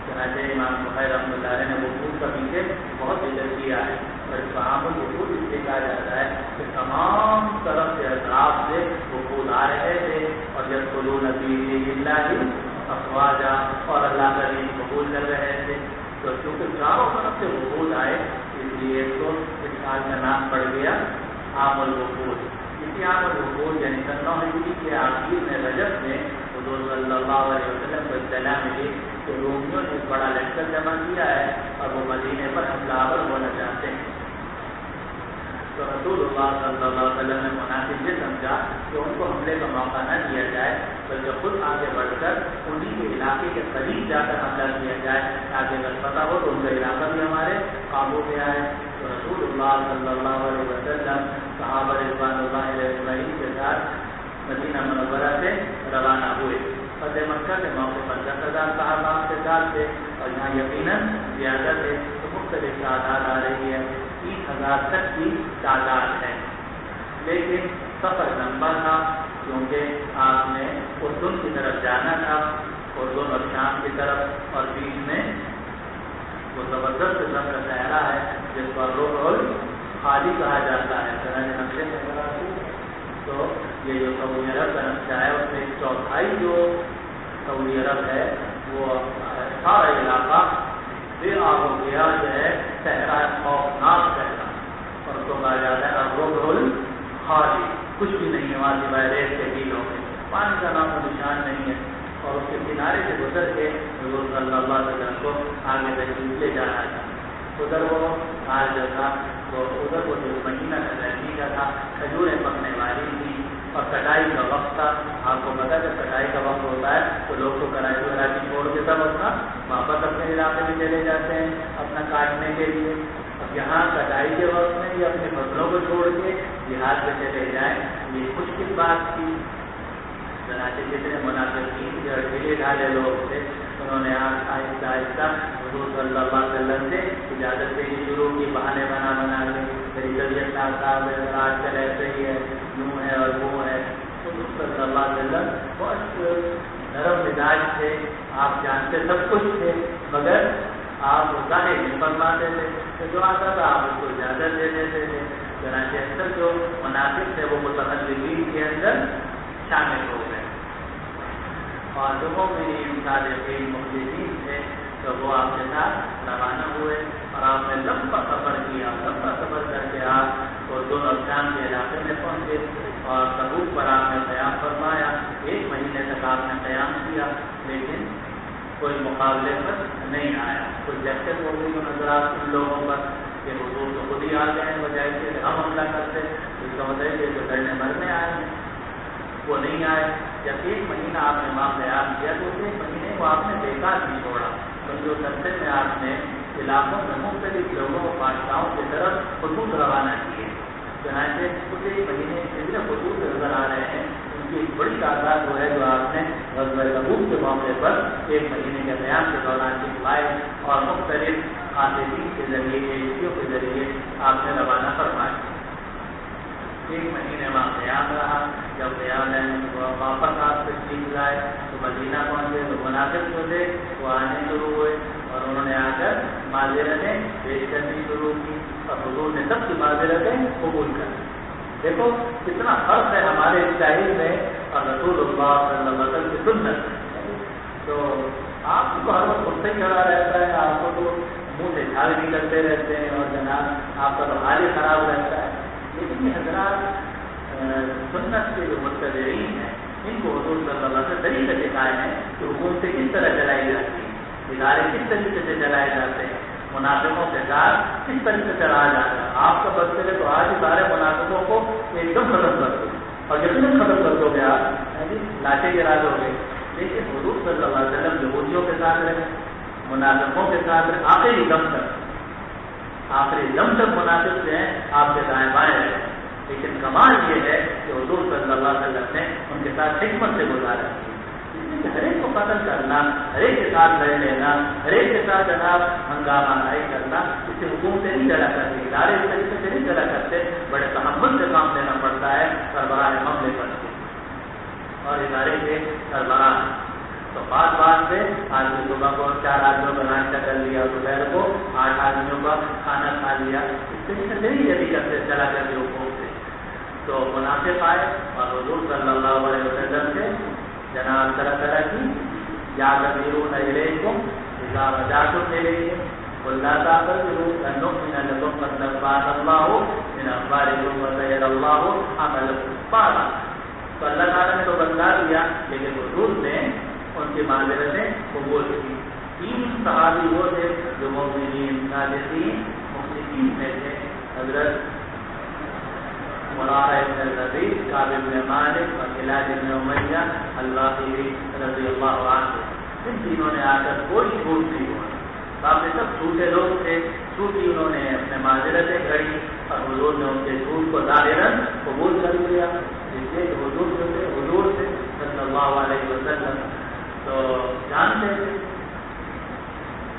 چنانچہ امام بخاری رحمۃ اللہ علیہ نے وقوف کا پیچھے بہت ذکر کیا ہے. اور اس کا عام الوقوف اس لیے کہا جاتا ہے کہ تمام طرف سے اطراف سے وقوف آ رہے تھے اور یدخلون فی دین اللہ افواجا، اور اللہ کا دین قبول کر رہے تھے. تو چونکہ چاروں طرف سے وقوف آئے اس لیے تو اس سال کا نام پڑ گیا عام الوقوف. اسی عام الوقوف یعنی 9 ہجری کے آخر میں رجب میں حضور صلی اللہ علیہ وسلم کو اطلاع ملی کہ رومیوں نے ایک بڑا لشکر جمع کیا ہے اور وہ مدینے پر حملہ آور ہونا چاہتے ہیں. تو رسول اللہ صلی اللہ علیہ وسلم نے مناسب یہ سمجھا کہ ان کو حملے کا موقع نہ دیا جائے، بلکہ خود آگے بڑھ کر انہیں کے علاقے کے قریب جا کر حملہ کیا جائے تاکہ اگر پتہ ہو تو ان کا علاقہ بھی ہمارے قابو میں آئے. تو رسول اللہ صلی اللہ علیہ وسلم صحابہ رضوان اللہ علیہ اجمعین کے ساتھ مدینہ منورہ سے روانہ ہوئے. فتح مکہ کے موقع پر 10,000 صحابہ کے ساتھ تھے اور یہاں یقیناً زیادہ تھے. تو مختلف تعداد آ رہی ہے، 30,000 تک کی تعداد ہے. لیکن سفر لمبا تھا کیونکہ آپ نے اردن کی طرف جانا تھا، اردن اور شام کی طرف، اور بیچ میں وہ زبردست سفر سہرا ہے جس کو روح الخالی کہا جاتا ہے. نقشے میں اگر آتی تو یہ جو سعودی عرب کا نقشہ ہے اس میں 1/4 جو سعودی عرب ہے وہ سارا علاقہ بے آب و گیا جو ہے صحرا خوفناک صحرا، اور اس کو کہا جاتا ہے الروح الخالی. کچھ بھی نہیں ہے وہاں سوائے ریت کے ٹیلوں میں، پانی کا نام و نشان نہیں ہے. اور اس کے کنارے سے گزر کے حضور صلی اللہ علیہ وسلم کو آگے تشریف لے جانا تھا. ادھر وہ حال جو تھا وہ ادھر وہ جو مہینہ گرمی کا تھا، کھجوریں پکنے والی تھی اور کٹائی کا وقت تھا. آپ کو پتا ہے جب کٹائی کا وقت ہوتا ہے تو لوگ تو کراچی چھوڑ کے سب اپنا واپس اپنے علاقے میں چلے جاتے ہیں اپنا کاٹنے کے لیے. اب یہاں کٹائی کے وقت میں یہ اپنی فصلوں کو چھوڑ کے دیہات میں چلے جائیں، یہ مشکل بات تھی. جتنے منافقین جو ڈھیلے ڈھالے لوگ تھے انہوں نے آہستہ آہستہ حضور صلی اللہ علیہ وسلم سے اجازت دینی شروع کی، بہانے بنا کے میری طبیعت ناساز ہے، آج کل ایسے ہی ہے، یوں ہے اور وہ ہے. حضور صلی اللہ علیہ وسلم بہت نرم مزاج تھے، آپ جانتے سب کچھ تھے، مگر آپ ظاہر نہیں فرماتے تھے. تو جو آتا تھا آپ اس کو اجازت دے دیتے تھے. چنانچہ اکثر جو منافق تھے وہ متخلفین کے اندر شامل ہو گئے، اور لوگوں میں صادقین مخلصین تھے تو وہ آپ کے ساتھ روانہ ہوئے. اور آپ نے لمبا سفر کیا، لمبا سفر کر کے آپ وہ دونوں شام کے علاقے میں پہنچے اور تبوک پر آپ نے قیام فرمایا. 1 مہینے تک آپ نے قیام کیا، لیکن کوئی مقابلے پر نہیں آیا. کوئی دہشت ہو گئی نظرات ان لوگوں پر کہ حضور تو خود ہی آ گئے ہیں، بجائے کہ ہم حملہ کرتے اس کا مطلب کہ جو لڑنے مرنے آئے ہیں وہ نہیں آئے. جب 1 مہینہ آپ نے وہاں قیام کیا تو 1 مہینے کو آپ نے بیکار نہیں چھوڑا، تو جو رستے میں آپ نے علاقوں میں مختلف لوگوں بادشاہوں کی طرف خطوط روانہ کیے. چنانچہ اس 1 مہینے جتنے خطوط نظر آ رہے ہیں ان کی ایک بڑی تعداد وہ ہے جو آپ نے غزوہ تبوک کے موقع پر 1 مہینے کے قیام کے دوران لکھوائے اور مختلف قاصدین کے ذریعے ایجنسیوں کے ذریعے آپ نے روانہ فرمائے. 1 مہینے وہاں قیام رہا. جب قیام واپس آپ تشریف لائے تو مدینہ پہنچے تو منافق جو تھے وہ آنے شروع ہوئے اور انہوں نے آ کر معذرتیں پیش کرنی شروع کی اور حضور نے سب کی معذرتیں قبول کر لی. دیکھو کتنا فرق ہے ہمارے اسٹائل میں اور رسول اللہ صلی اللہ علیہ وسلم کی سنت. تو آپ کو ہر وقت خود سے چڑھا رہتا ہے، آپ کو تو منہ سے جھاگ بھی کرتے رہتے ہیں اور جناب آپ کا تو حال ہی خراب رہتا ہے. لیکن یہ حضرات سنت کے جو متبعین ہیں ان کو حضور صلی اللہ علیہ وسلم طریقے سکھائے ہیں کہ حکومتیں کس طرح چلائی جاتی ہیں، ادارے کس طریقے سے چلائے جاتے ہیں، منافقوں کے ساتھ کس طریقے سے رہا جاتا ہے. آپ کا بس چلے تو آج ہی سارے منافقوں کو ایک دم ختم کر دو اور جتنے ختم کر دو گے آپ لاٹے گرا دو گے. لیکن حضور صلی اللہ علیہ وسلم یہودیوں کے ساتھ رہے، منافقوں کے ساتھ رہے، آخری دم تک منافق جو ہیں آپ کے دائیں بائیں رہے. لیکن کمال یہ ہے کہ حضور صلی اللہ علیہ وسلم نے ان کے ساتھ حکمت سے گزارا. ہر ایک کو قتل کرنا، ہر ایک کے ساتھ لڑ لینا، ہر ایک کے ساتھ جناب ہنگامہ نہیں کرنا، اس سے حکومتیں نہیں چلا کرتی، ادارے اس طریقے سے نہیں چلا کرتے. بڑے تحمل سے کام لینا پڑتا ہے سربراہ معاملے پر اور ادارے کے سربراہ. تو بات سے آدمی صبح کو 4 آدمیوں کا ناشتہ کر لیا، دوپہر کو 8 آدمیوں کا کھانا کھا لیا، اس طریقے سے نہیں جلدی کرتے چلا کرتے حکومت سے. تو منافق آئے اور حضور صلی اللہ علیہ وسلم سے جناب طرح کی یاد امیرون علیکم اذا رجعتم الیہم قل لا تعتذروا لن نؤمن لكم قد نبأنا الله من اخباركم وسيرى الله عملكم بعدا. تو اللہ تعالیٰ نے تو بتلا دیا لیکن حضور نے ان کی معذرتیں قبول کی. 3 صحابی وہ تھے جو مومنین صادقین مخلصین میں تھے، حضرت مرارہ ابن الربیع، کعب بن مالک اور ہلال بن امیہ الواقعی رضی اللہ عنہ. ان تینوں نے آ کر کوئی جھوٹ نہیں ہوا. باقی سب جھوٹے لوگ تھے، جھوٹی انہوں نے اپنے معذرتیں گھڑی اور حضور نے ان کے جھوٹ کو ظاہراً قبول کر لیا. اس لیے کہ حضور جو تھے حضور سے صلی اللہ علیہ وسلم تو جانتے تھے.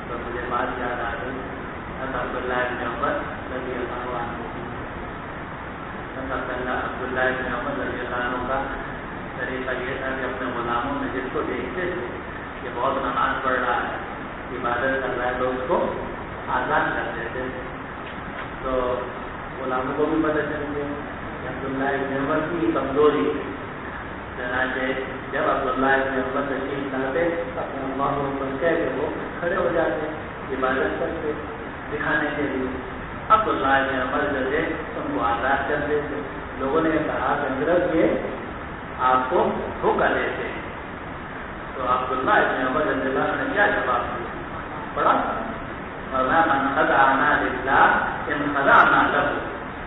تو مجھے بات یاد آ گئی عبداللہ بن عمر رضی اللہ عنہ. عبداللہ بن عمر رضی اللہ عنہ کا طریقہ یہ تھا کہ اپنے غلاموں میں جس کو دیکھتے تھے کہ بہت نماز پڑھ رہا ہے، عبادت کر رہا ہے، تو اس کو آزاد کر دیتے تھے. تو غلاموں کو بھی پتہ چل گیا کہ عبداللہ ابن عمر کی کمزوری. چنانچہ جب عبداللہ ابن عمر تشریف لاتے اپنے اللہ کو کہہ کے وہ کھڑے ہو جاتے عبادت کرتے دکھانے کے لیے. عبداللہ ابن عمر جو تھے ان کو آزاد کر دیتے. لوگوں نے کہا کہ حضرت یہ آپ کو دھوکہ دیتے ہیں. تو عبداللہ ابن عمر رضی اللہ عنہ نے کیا جواب دیا؟ بڑا من خدعنا للہ ان خدعنا لہ.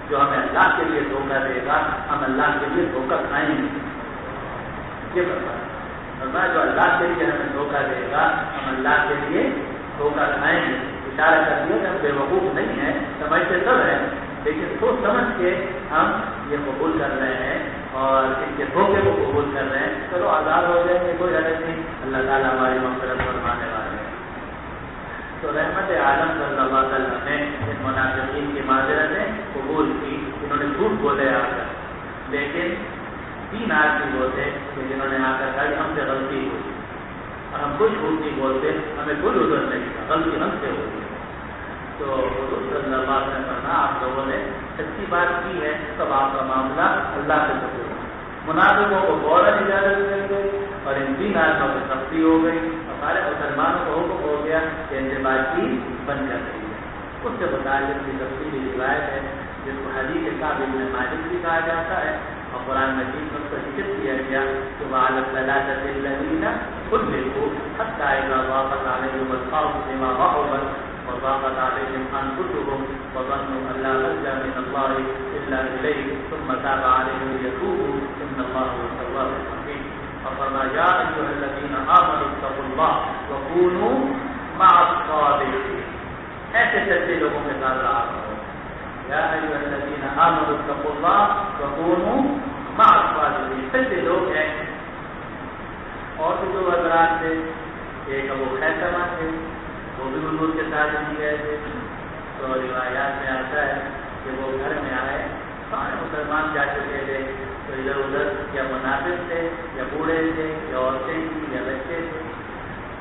جو ہمیں اللہ کے لیے دھوکہ دے گا ہم اللہ کے لیے دھوکہ کھائیں گے. یہ فرمایا جو اللہ کے لیے ہمیں دھوکہ دے گا ہم اللہ کے لیے دھوکہ کھائیں گے. اشارہ کر دیا کہ ہم بے وقوف نہیں ہیں, سمجھتے سب ہیں, لیکن سوچ سمجھ کے ہم یہ قبول کر رہے ہیں اور ان کے دھوکے کو قبول کر رہے ہیں. چلو آزاد ہو جائیں گے, کوئی حرج نہیں, اللہ تعالیٰ ہماری مغفرت فرمانے والے ہیں. تو رحمت عالم صلی اللہ علیہ وسلم نے ان منافقین کی معذرتیں قبول کی. انہوں نے جھوٹ بولے آ کر, لیکن 3 آدمی وہ تھے کہ جنہوں نے آ کر کہا کہ ہم سے غلطی ہوئی اور ہم کوئی جھوٹ نہیں بولتے, ہمیں کوئی عذر نہیں تھا, غلطی ہم سے ہوئی. تو حضور صلی اللہ علیہ وسلم نے فرمایا آپ لوگوں نے سچی بات کی ہے, تب آپ کا معاملہ اللہ سے سپرد. منافقوں کو فوراً اجازت مل گئی اور ان 3 آدمیوں کی سختی ہو گئی اور سارے مسلمانوں کو حکم ہو گیا کہ ان سے بات کی بند کر رہی ہے. اس سے متعلق کی تفصیلی روایت ہے جس کو حدیث کعب بن مالک بھی کہا جاتا ہے اور قرآن مجید میں اس کو ذکر کیا گیا کہ وعلى الثلاثة الذين خلفوا حتى إذا ضاقت عليهم الأرض بما رحبت وضاقت عليهم أنفسهم وظنوا أن لا ملجأ من الله إلا إليه ثم تاب عليهم ليتوبوا إن الله هو التواب الرحيم. فقال يا أيها الذين آمنوا اتقوا الله وكونوا مع الصادقين. ایسے سچے لوگوں کے ساتھ رہا کرو. یا ایھا الذین آمنوا اتقوا اللہ وکونوا مع الصادقین. سچے لوگ ہیں. اور بھی 2 حضرات تھے, ایک ابو خیثمہ تھے, وہ بھی حضور کے ساتھ نہیں گئے تھے. تو روایات میں آتا ہے کہ وہ گھر میں آئے, سارے مسلمان جا چکے تھے, تو ادھر ادھر یا منافق تھے یا بوڑھے تھے یا عورتیں تھیں یا بچے تھے.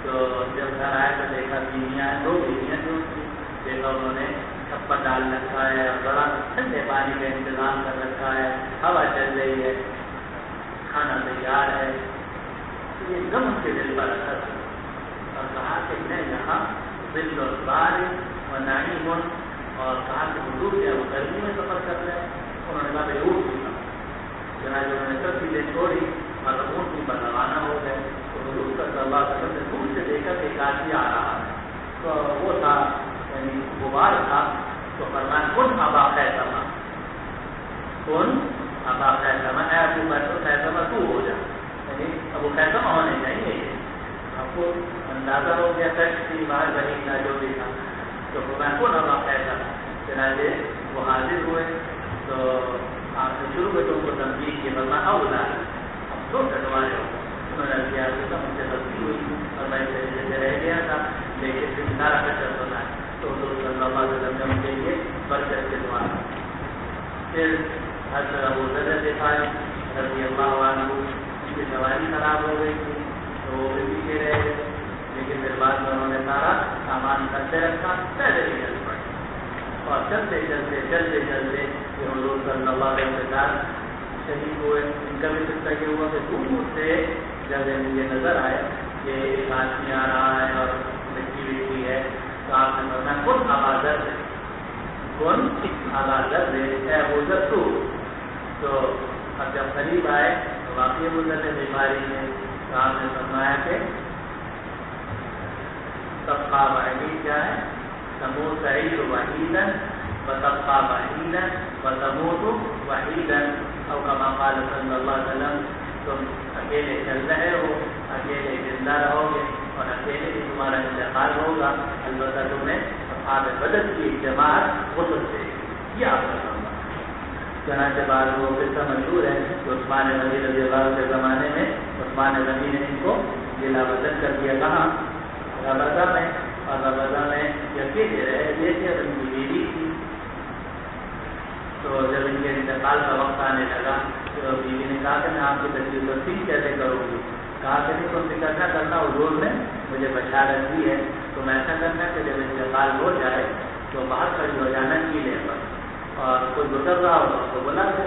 تو جب گھر آئے تو دیکھا بیویاں 2 بیویاں جو تھیں, دیکھا انہوں نے چھپا ڈال رکھا ہے اور بڑا ٹھنڈے پانی کا انتظام کر رکھا ہے, ہوا چل رہی ہے, کھانا تیار ہے. تو یہ غم ان کے دل پر اثر تھا اور کہا کہ میں یہاں ظل و بارش و نعیم ہوں, اور کہا کہ حضور کیا وہ گرمی میں سفر کر رہے ہیں. انہوں نے کہا میں اونٹ بھی چنانچہ انہوں نے سب چیزیں چھوڑی اور اونٹ بھی پر روانہ ہو گئے. تو حضور صلی اللہ علیہ وسلم نے دور سے دیکھا کہ ایک آدمی آ رہا ہے, تو وہ تھا یعنی غبار تھا. تو فرمایا کن ابا خیثمہ, کن ابا خیثمہ, اے ابو خیثمہ تو ہو جا, یعنی ابو خیثمہ ہونے چاہیے. آپ کو اندازہ ہو گیا سچ کی باہر بنی کا جو بھی تھا. تو فرمایا کن ابا خیثمہ. چنانچہ وہ حاضر ہوئے تو آپ نے شروع میں تو ان کو تنبیہ کی, فرمایا اولا اب تو کٹوارے ہو. انہوں نے کیا کہ مجھ سے غلطی ہوئی اور میں سے رہ گیا تھا, لیکن پھر سارا کچر ہونا ہے. تو حضور صلی اللہ علیہ وسلم نے ان کے لیے برکت کے دعا. پھر حضرت ابو ذر غفاری رضی اللہ عنہ ان کی سواری خراب ہو گئی تھی تو وہ بھی پیچھے رہ گئے, لیکن پھر بعد میں انہوں نے سارا سامان کرتے رکھا, پہلے ہی چل پڑے اور چلتے چلتے چلتے چلتے یہ حضور صلی اللہ علیہ وسلم کے ساتھ شہید ہوئے. ان کا بھی قصہ یہ ہوا کہ دور سے جب یہ نظر آئے کہ ایک آدمی آ رہا ہے اور مٹی وٹی ہے, تو آپ نے فرمایا کن آبادر ہے, کن آبادر ہے, اے ابو ذر تو. تو اب جب قریب آئے تو واقعی ابو ذر بیماری ہے, تو آپ نے فرمایا کہ تبقى وحید کیا ہے, تموت تعيش وحيدا وتبقى وحيدا وتموت وحيدا, او كما قال صلی اللہ علیہ وسلم تم اکیلے چل رہے ہو, اکیلے زندہ رہو گے اور اکیلے ہی تمہارا انتقال ہوگا. البتہ تمہیں اصحاب بدر کی ایک جماعت غسل دے گی, یہ آپ کا کام ہے. چنانچہ بعد وہ قصہ مشہور ہے کہ عثمان غنی رضی اللہ عنہ کے زمانے میں عثمان غنی نے ان کو ضلع وطن کر دیا. کہاں؟ ربضہ میں. اور ربضہ میں اکیلے رہے, جیسے ان کی بیوی تھی. تو جب ان کے انتقال کا وقت آنے لگا تو بیوی نے کہا کہ میں آپ کی تصویر تصدیق کیسے کروں گی. کہا کہ نہیں, تم فکر نہ کرنا, حضور نے مجھے بشارت دی ہے. تم ایسا کرنا کہ جب انتقال ہو جائے تو باہر کھڑی ہو جانا قلعے پر، اور کوئی گزر رہا ہو تو بلا دے،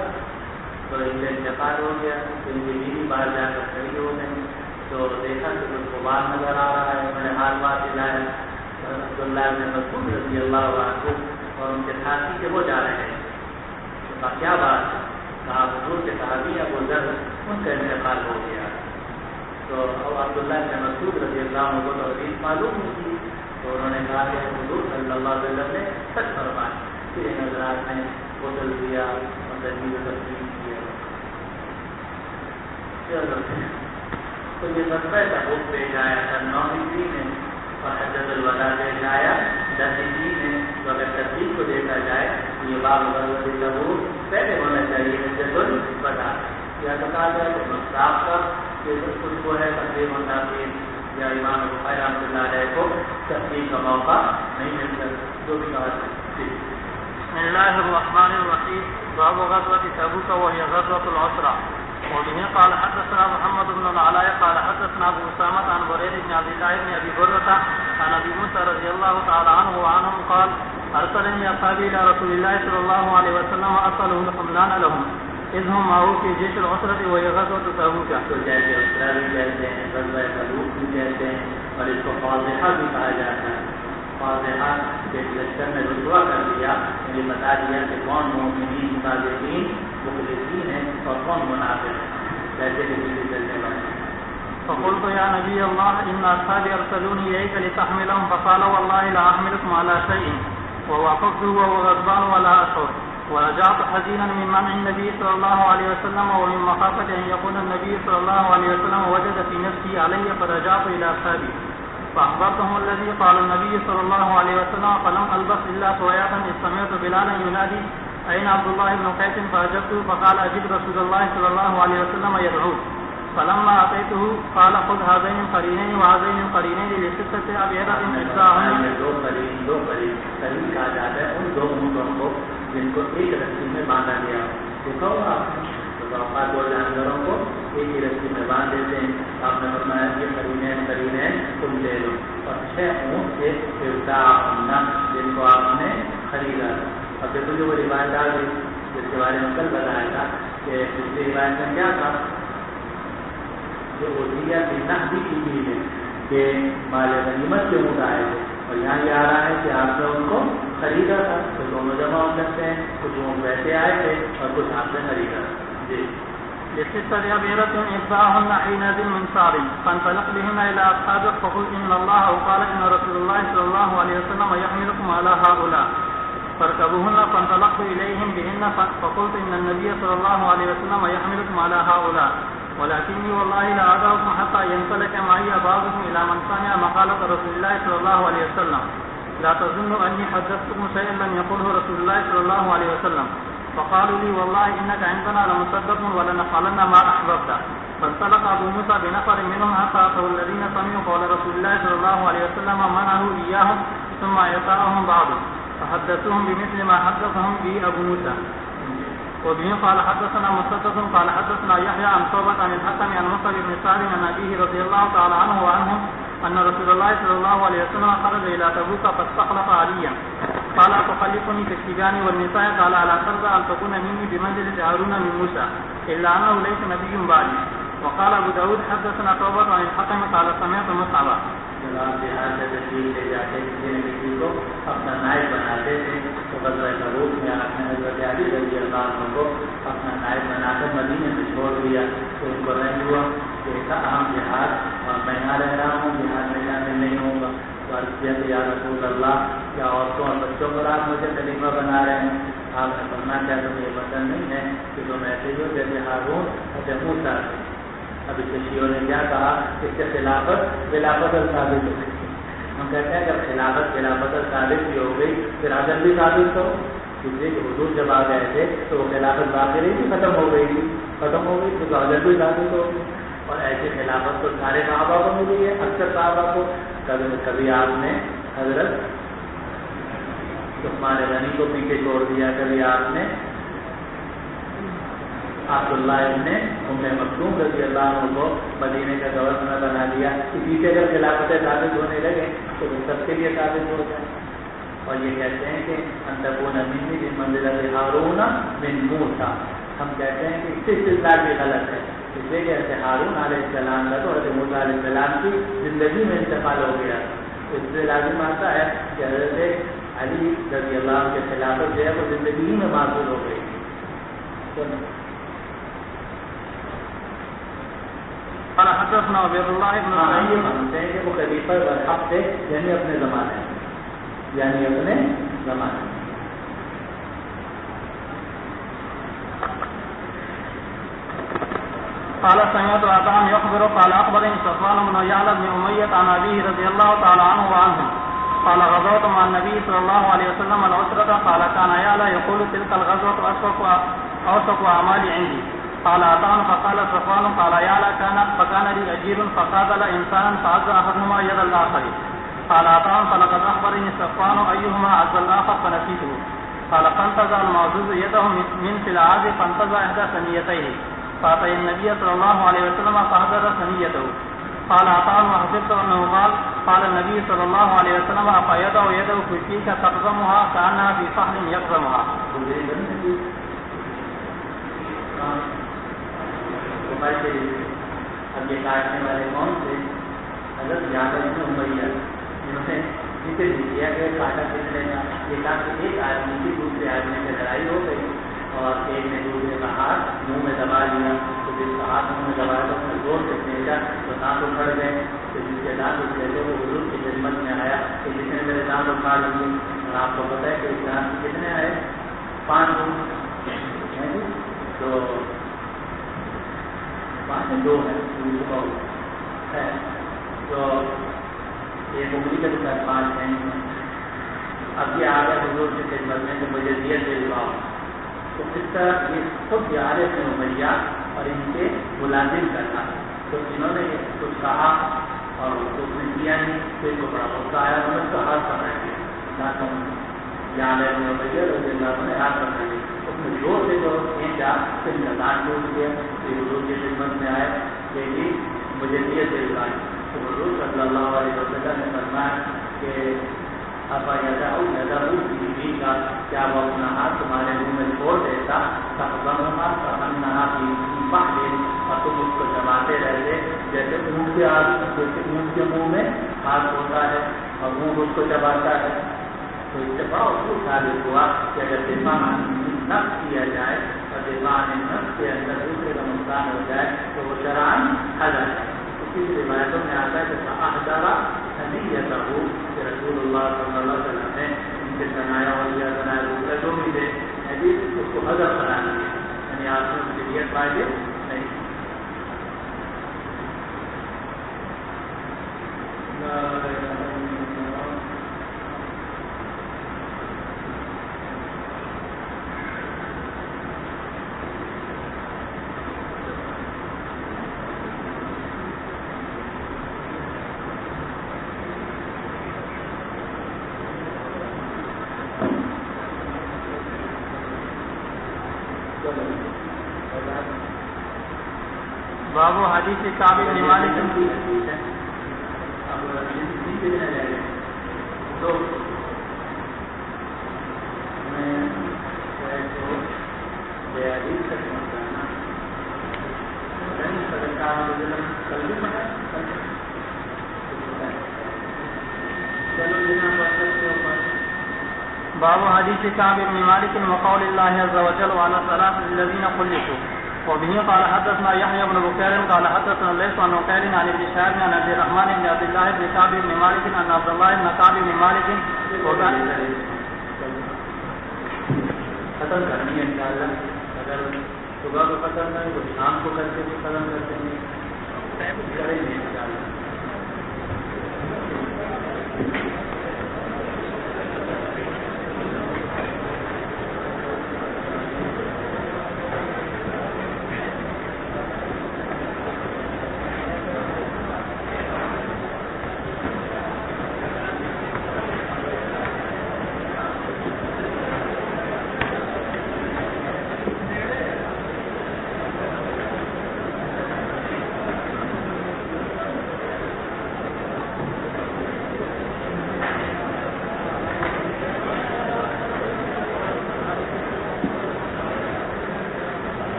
تو ان کا انتقال ہو گیا، تو ان کی بیوی باہر جا کر کھڑی ہو گئی، تو دیکھا کہ کچھ غبار نظر آ رہا ہے، انہوں نے ہاتھ بات ہلایا عبداللہ بن مسعود رضی اللہ عنہ اور ان کے ساتھی کہ وہ جا رہے ہیں، تو کہا کیا بات ہے؟ کہا حضور کے صحابی ابو ذر ان کا انتقال ہو گیا۔ تو اب عبداللہ بن مسعود رضی اللہ عنہ کو تو حدیث معلوم ہوئی، تو انہوں نے کہا کہ حضور صلی اللہ علیہ وسلم نے سچ فرمایا، پھر ان حضرات نے غسل دیا اور تجویز تسلیم کیا۔ تو یہ غزوہ تبوک پیش آیا تھا 9 ہجری میں، اور حجۃ الوداع پیش آیا 10 ہجری میں۔ تو اگر ترتیب کو دیکھا جائے تو یہ باب غزوہ تبوک پہلے ہونا چاہیے حجۃ الوداع، یا تو کہا جائے کہ مصعب کا کہ خود کو ہے تقریب و تاخیر، یا امام بخاری رحمۃ اللہ علیہ کو تقریب کا موقع نہیں ملتا، جو بھی کہا جائے۔ بسم الله الرحمن الرحيم باب غزوة تبوك وهي غزوة العسرة. وبه قال حدثنا محمد بن العلاء قال حدثنا ابو اسامة عن بريد بن عبد الله بن ابي برة عن ابي موسى رضي الله تعالى عنه وعنهم قال ارسلني اصحابي الى رسول الله صلى الله عليه وسلم وارسله الحملان لهم اذ هم معه في جيش العسرة وهي غزوة تبوك. تو جیسے عسرہ بھی کہتے ہیں، غزوہ تبوک بھی کہتے ہیں، اور اس کو فاضحہ بھی کہا جاتا ہے۔ فاضحہ کے لشکر میں رسوا کر دیا، یہ بتا دیا کہ کون مومنین صادقین مخلصین ہیں اور کون منافق ہیں، جیسے کہ کسی چلنے والے۔ فقلت يا نبي الله إن أصحابي أرسلوني إليك لتحملهم فقال والله لا أحملكم على شيء ووافقته وهو غضبان ولا أشعر ورجعت حزينا من منع النبي صلى الله عليه وسلم ومن مخافة أن يكون النبي صلى الله عليه وسلم وجد في نفسي علي فرجعت إلى أصحابي فأخبرتهم الذي قال النبي صلى الله عليه وسلم فلم ألبث إلا سويعة إذ سمعت بلالا ينادي أين عبد الله بن قيس فأجبته فقال أجب رسول الله صلى الله عليه وسلم يدعوه فلما أتيته قال خذ هذين القرينين وهذين القرينين لستة أبيض إحداهن دو قرین کہا جاتا ہے ان دو اونٹوں کو جن کو ایک رسی میں باندھا گیا، دیکھا ہوگا آپ دو جانوروں کو ایک ہی رسی میں باندھ دیتے ہیں۔ آپ نے فرمایا یہ قرینین تم لے لو، اور 6 اونٹ کے جن کو آپ نے خریدا۔ اب دیکھو جو وہ روایت آ گئی جس کے بارے میں کل بتایا تھا کہ پچھلی روایت میں کیا تھا، جو وصیہ کی نقدی کی گئی ہے کہ مال غنیمت کے اونٹ آئے تھے، اور یہاں یہ آ رہا ہے کہ آپ نے ان کو خریدا تھا، تو دونوں جمع ہو سکتے ہیں، کچھ اونٹ ویسے آئے تھے اور کچھ آپ نے خریدا۔ جی لستة أبيض إحداهن حينئذ من شعر فانطلق بهن إلى أصحابك فقل إن الله قال إن رسول الله صلى الله عليه وسلم يحملكم على هؤلاء فاركبوهن فانطلقت إليهم بهن فقلت إن النبي صلى الله عليه وسلم يحملكم على هؤلاء ولكني والله لا أدعوكم حتى ينطلق معي بعضكم إلى من سمع مقالة رسول الله صلى الله عليه وسلم لا تظنوا أني حدثتكم شيئا لم يقله رسول الله صلى الله عليه وسلم فقالوا لي والله إنك عندنا لمصدق ولنفعلن ما أحببت فانطلق أبو موسى بنفر منهم حتى أتوا الذين سمعوا قول رسول الله صلى الله عليه وسلم منعه إياهم ثم يطاعهم بعض فحدثوهم بمثل ما حدثهم به أبو موسى. وبه قال حدثنا مسدد قال حدثنا يحيى عن شعبة عن الحكم عن مصعب بن سعد عن أبيه رضي الله تعالى عنه وعنهم أن رسول الله صلى الله عليه وسلم خرج إلى تبوك فاستخلف عليا قال تخلفني في الصبيان والنساء قال ألا ترضى أن تكون مني بمنزلة هارون من موسى إلا أنه ليس نبي بعدي. وقال أبو داود حدثنا شعبة عن الحكم قال سمعت مصعبا. بہار سے تشریف لے جاتے کسی نہ کسی کو اپنا نائب بناتے تھے، تو غزوہ تبوک میں آپ نے حضرت علی رضی اللہ عنہ کو اپنا نائب بنا کر مدینے میں چھوڑ دیا، تو ان کو رہ ہوا کہ ایک اہم جہاد اور میں یہاں رہ رہا ہوں، جہاد میں شامل نہیں ہوں گا۔ تو عرض کیا کہ یا رسول اللہ کیا عورتوں اور بچوں پر آپ مجھے خلیفہ بنا رہے ہیں؟ آپ نے فرمایا کیا تمہیں یہ پسند نہیں ہے کہ تم ایسے ہی ہو جیسے ہارون اور موسیٰ تھے۔ اب اس شیعوں نے کیا کہا، اس کے خلافت ثابت ہو گئی۔ ہم کہتے ہیں جب خلافت ثابت بھی ہو گئی پھر عدل بھی ثابت ہو، اس لیے کہ حضور جب آ گئے تھے تو وہ خلافت باقی رہی تھی، ختم ہو گئی تو عدل بھی ثابت ہو گئی۔ اور ایسی خلافت تو سارے صحابہ کو ملی ہے، اکثر صحابہ کو۔ کبھی آپ نے حضرت عثمان غنی کو پیچھے چھوڑ دیا، کبھی آپ نے عبداللہ ابن ام مکتوم رضی اللہ عنہ کو مدینے کا گورنر بنا دیا۔ اسی سے اگر خلافت ثابت ہونے لگے تو وہ سب کے لیے ثابت ہو جائے۔ اور یہ کہتے ہیں کہ انتقون منی بمنزلۃ ہارون من موسیٰ. ہم کہتے ہیں کہ اس سے استدلال بھی غلط ہے، اس لیے کہ حضرت ہارون علیہ السلام کا تو حضرت موسیٰ علیہ السلام کی زندگی میں انتقال ہو گیا. اس سے لازم آتا ہے کہ حضرت علی رضی اللہ عنہ کے خلافت جو ہے وہ زندگی ہی میں معقول ہو گئی. قال حدثنا عبد الله بن سعيد مانتے ہیں کہ وہ خلیفہ برحق تھے، یعنی اپنے زمانے قال سمعت عطاء يخبر قال اخبرني صفوان بن يعلى بن اميه عن ابيه رضي الله تعالى عنه وعنه قال غزوت مع النبي صلى الله عليه وسلم العسرة. قال كان يعلى يقول تلك الغزوة اوثق اعمالي عندي. قال عطاء فقال صفوان قال يعلى فكان لي اجير فقاتل انسانا فعز احدهما يد الاخر. قال عطاء فلقد اخبرني صفوان ايهما عز الاخر فنسيته. قال فانتزع المعزوز يده من في العاز فانتزع احدى ثنيتيه فأتى النبي صلى الله عليه وسلم فحضر ثنيته. قال عطاء وحسبت انه قال النبي صلى الله عليه وسلم فيضع يده في فيك تقزمها كأنها في صحن يقزمها. اب یہ کاٹنے والے کون تھے؟ حضرت یعقوب بن امیہ، جنہوں نے ذکر کیا کہ کاٹا کتنے کا. یہ کہا کہ ایک آدمی کی دوسرے آدمی سے لڑائی ہو گئی اور ایک نے دوسرے کا ہاتھ منہ میں دبا لیا، تو جس کا ہاتھ منہ میں دبایا تو اپنے زور سے کھینچا تو دانت اکھڑ گئے. تو جس کے دانت اکھڑے تھے وہ حضور کی خدمت میں آیا کہ جس نے میرے دانت اکھاڑ لیے. اور آپ کو پتہ ہے کہ اس دانت کتنے آئے؟ 5 تو 5 2 ہے تو ایک انگلی کے تو 5 ہیں. اب یہ آ گیا حضور کی خدمت میں کہ مجھے دیت دلواؤ. تو اس طرح یہ خود یعقوب بن امیہ اور ان کے ملازم کرنا. تو انہوں نے کچھ کہا اور اس نے کیا نہیں، تو ان کو بڑا غصہ آیا. انہوں نے اس کا ہاتھ پکڑ لیا. یعقوب بن امیہ رضی اللہ عنہ نے ہاتھ پکڑ لیا. اس نے زور سے جو کھینچا پھر نظام ٹوٹ گیا. پھر حضور کی خدمت میں آئے کہ جی مجھے دیت دلوائے. تو حضور صلی اللہ علیہ وسلم نے فرمایا کہ ابا بیوی کا کیا وہ اپنا ہاتھ تمہارے منہ میں چھوڑ دیتا اور تم اس کو جماتے رہتے جیسے اونٹ کے منہ میں ہاتھ ہوتا ہے اور منہ اس کو چباتا ہے. تو اس سے بڑا اصول ثابت ہوا کہ اگر دفاع نفس کیا جائے اور دفاع نفس کے اندر دوسرے کا نقصان ہو جائے تو وہ شرعاً حلال ہے. اسی روایتوں میں آتا ہے کہ احضرا حدیث ہو کہ رسول اللہ صلی اللہ علیہ وسلم نے ان کے بنایا اور یا بنایا دوسرے جو بھی تھے حدیث اس کو حضر کرا دیا، یعنی آپ نے اس کی نیت واجب نہیں. باب حدیث کعب بن مالک باب حدیث کعب بن مالک وقول الله عز وجل وعلى الصلاة الذين خلفوا. وبه قال حدثنا يحيى بن بكير قال حدثنا ليس عن عقيل عن ابن شهاب عن عبد الرحمن بن عبد الله بن كعب بن مالك عن عبد الله بن كعب بن مالك ختم کرنی ہے انشاءاللہ. اگر صبح کو ختم نہیں تو شام کو کر کے بھی ختم کرتے ہیں، کریں گے انشاءاللہ.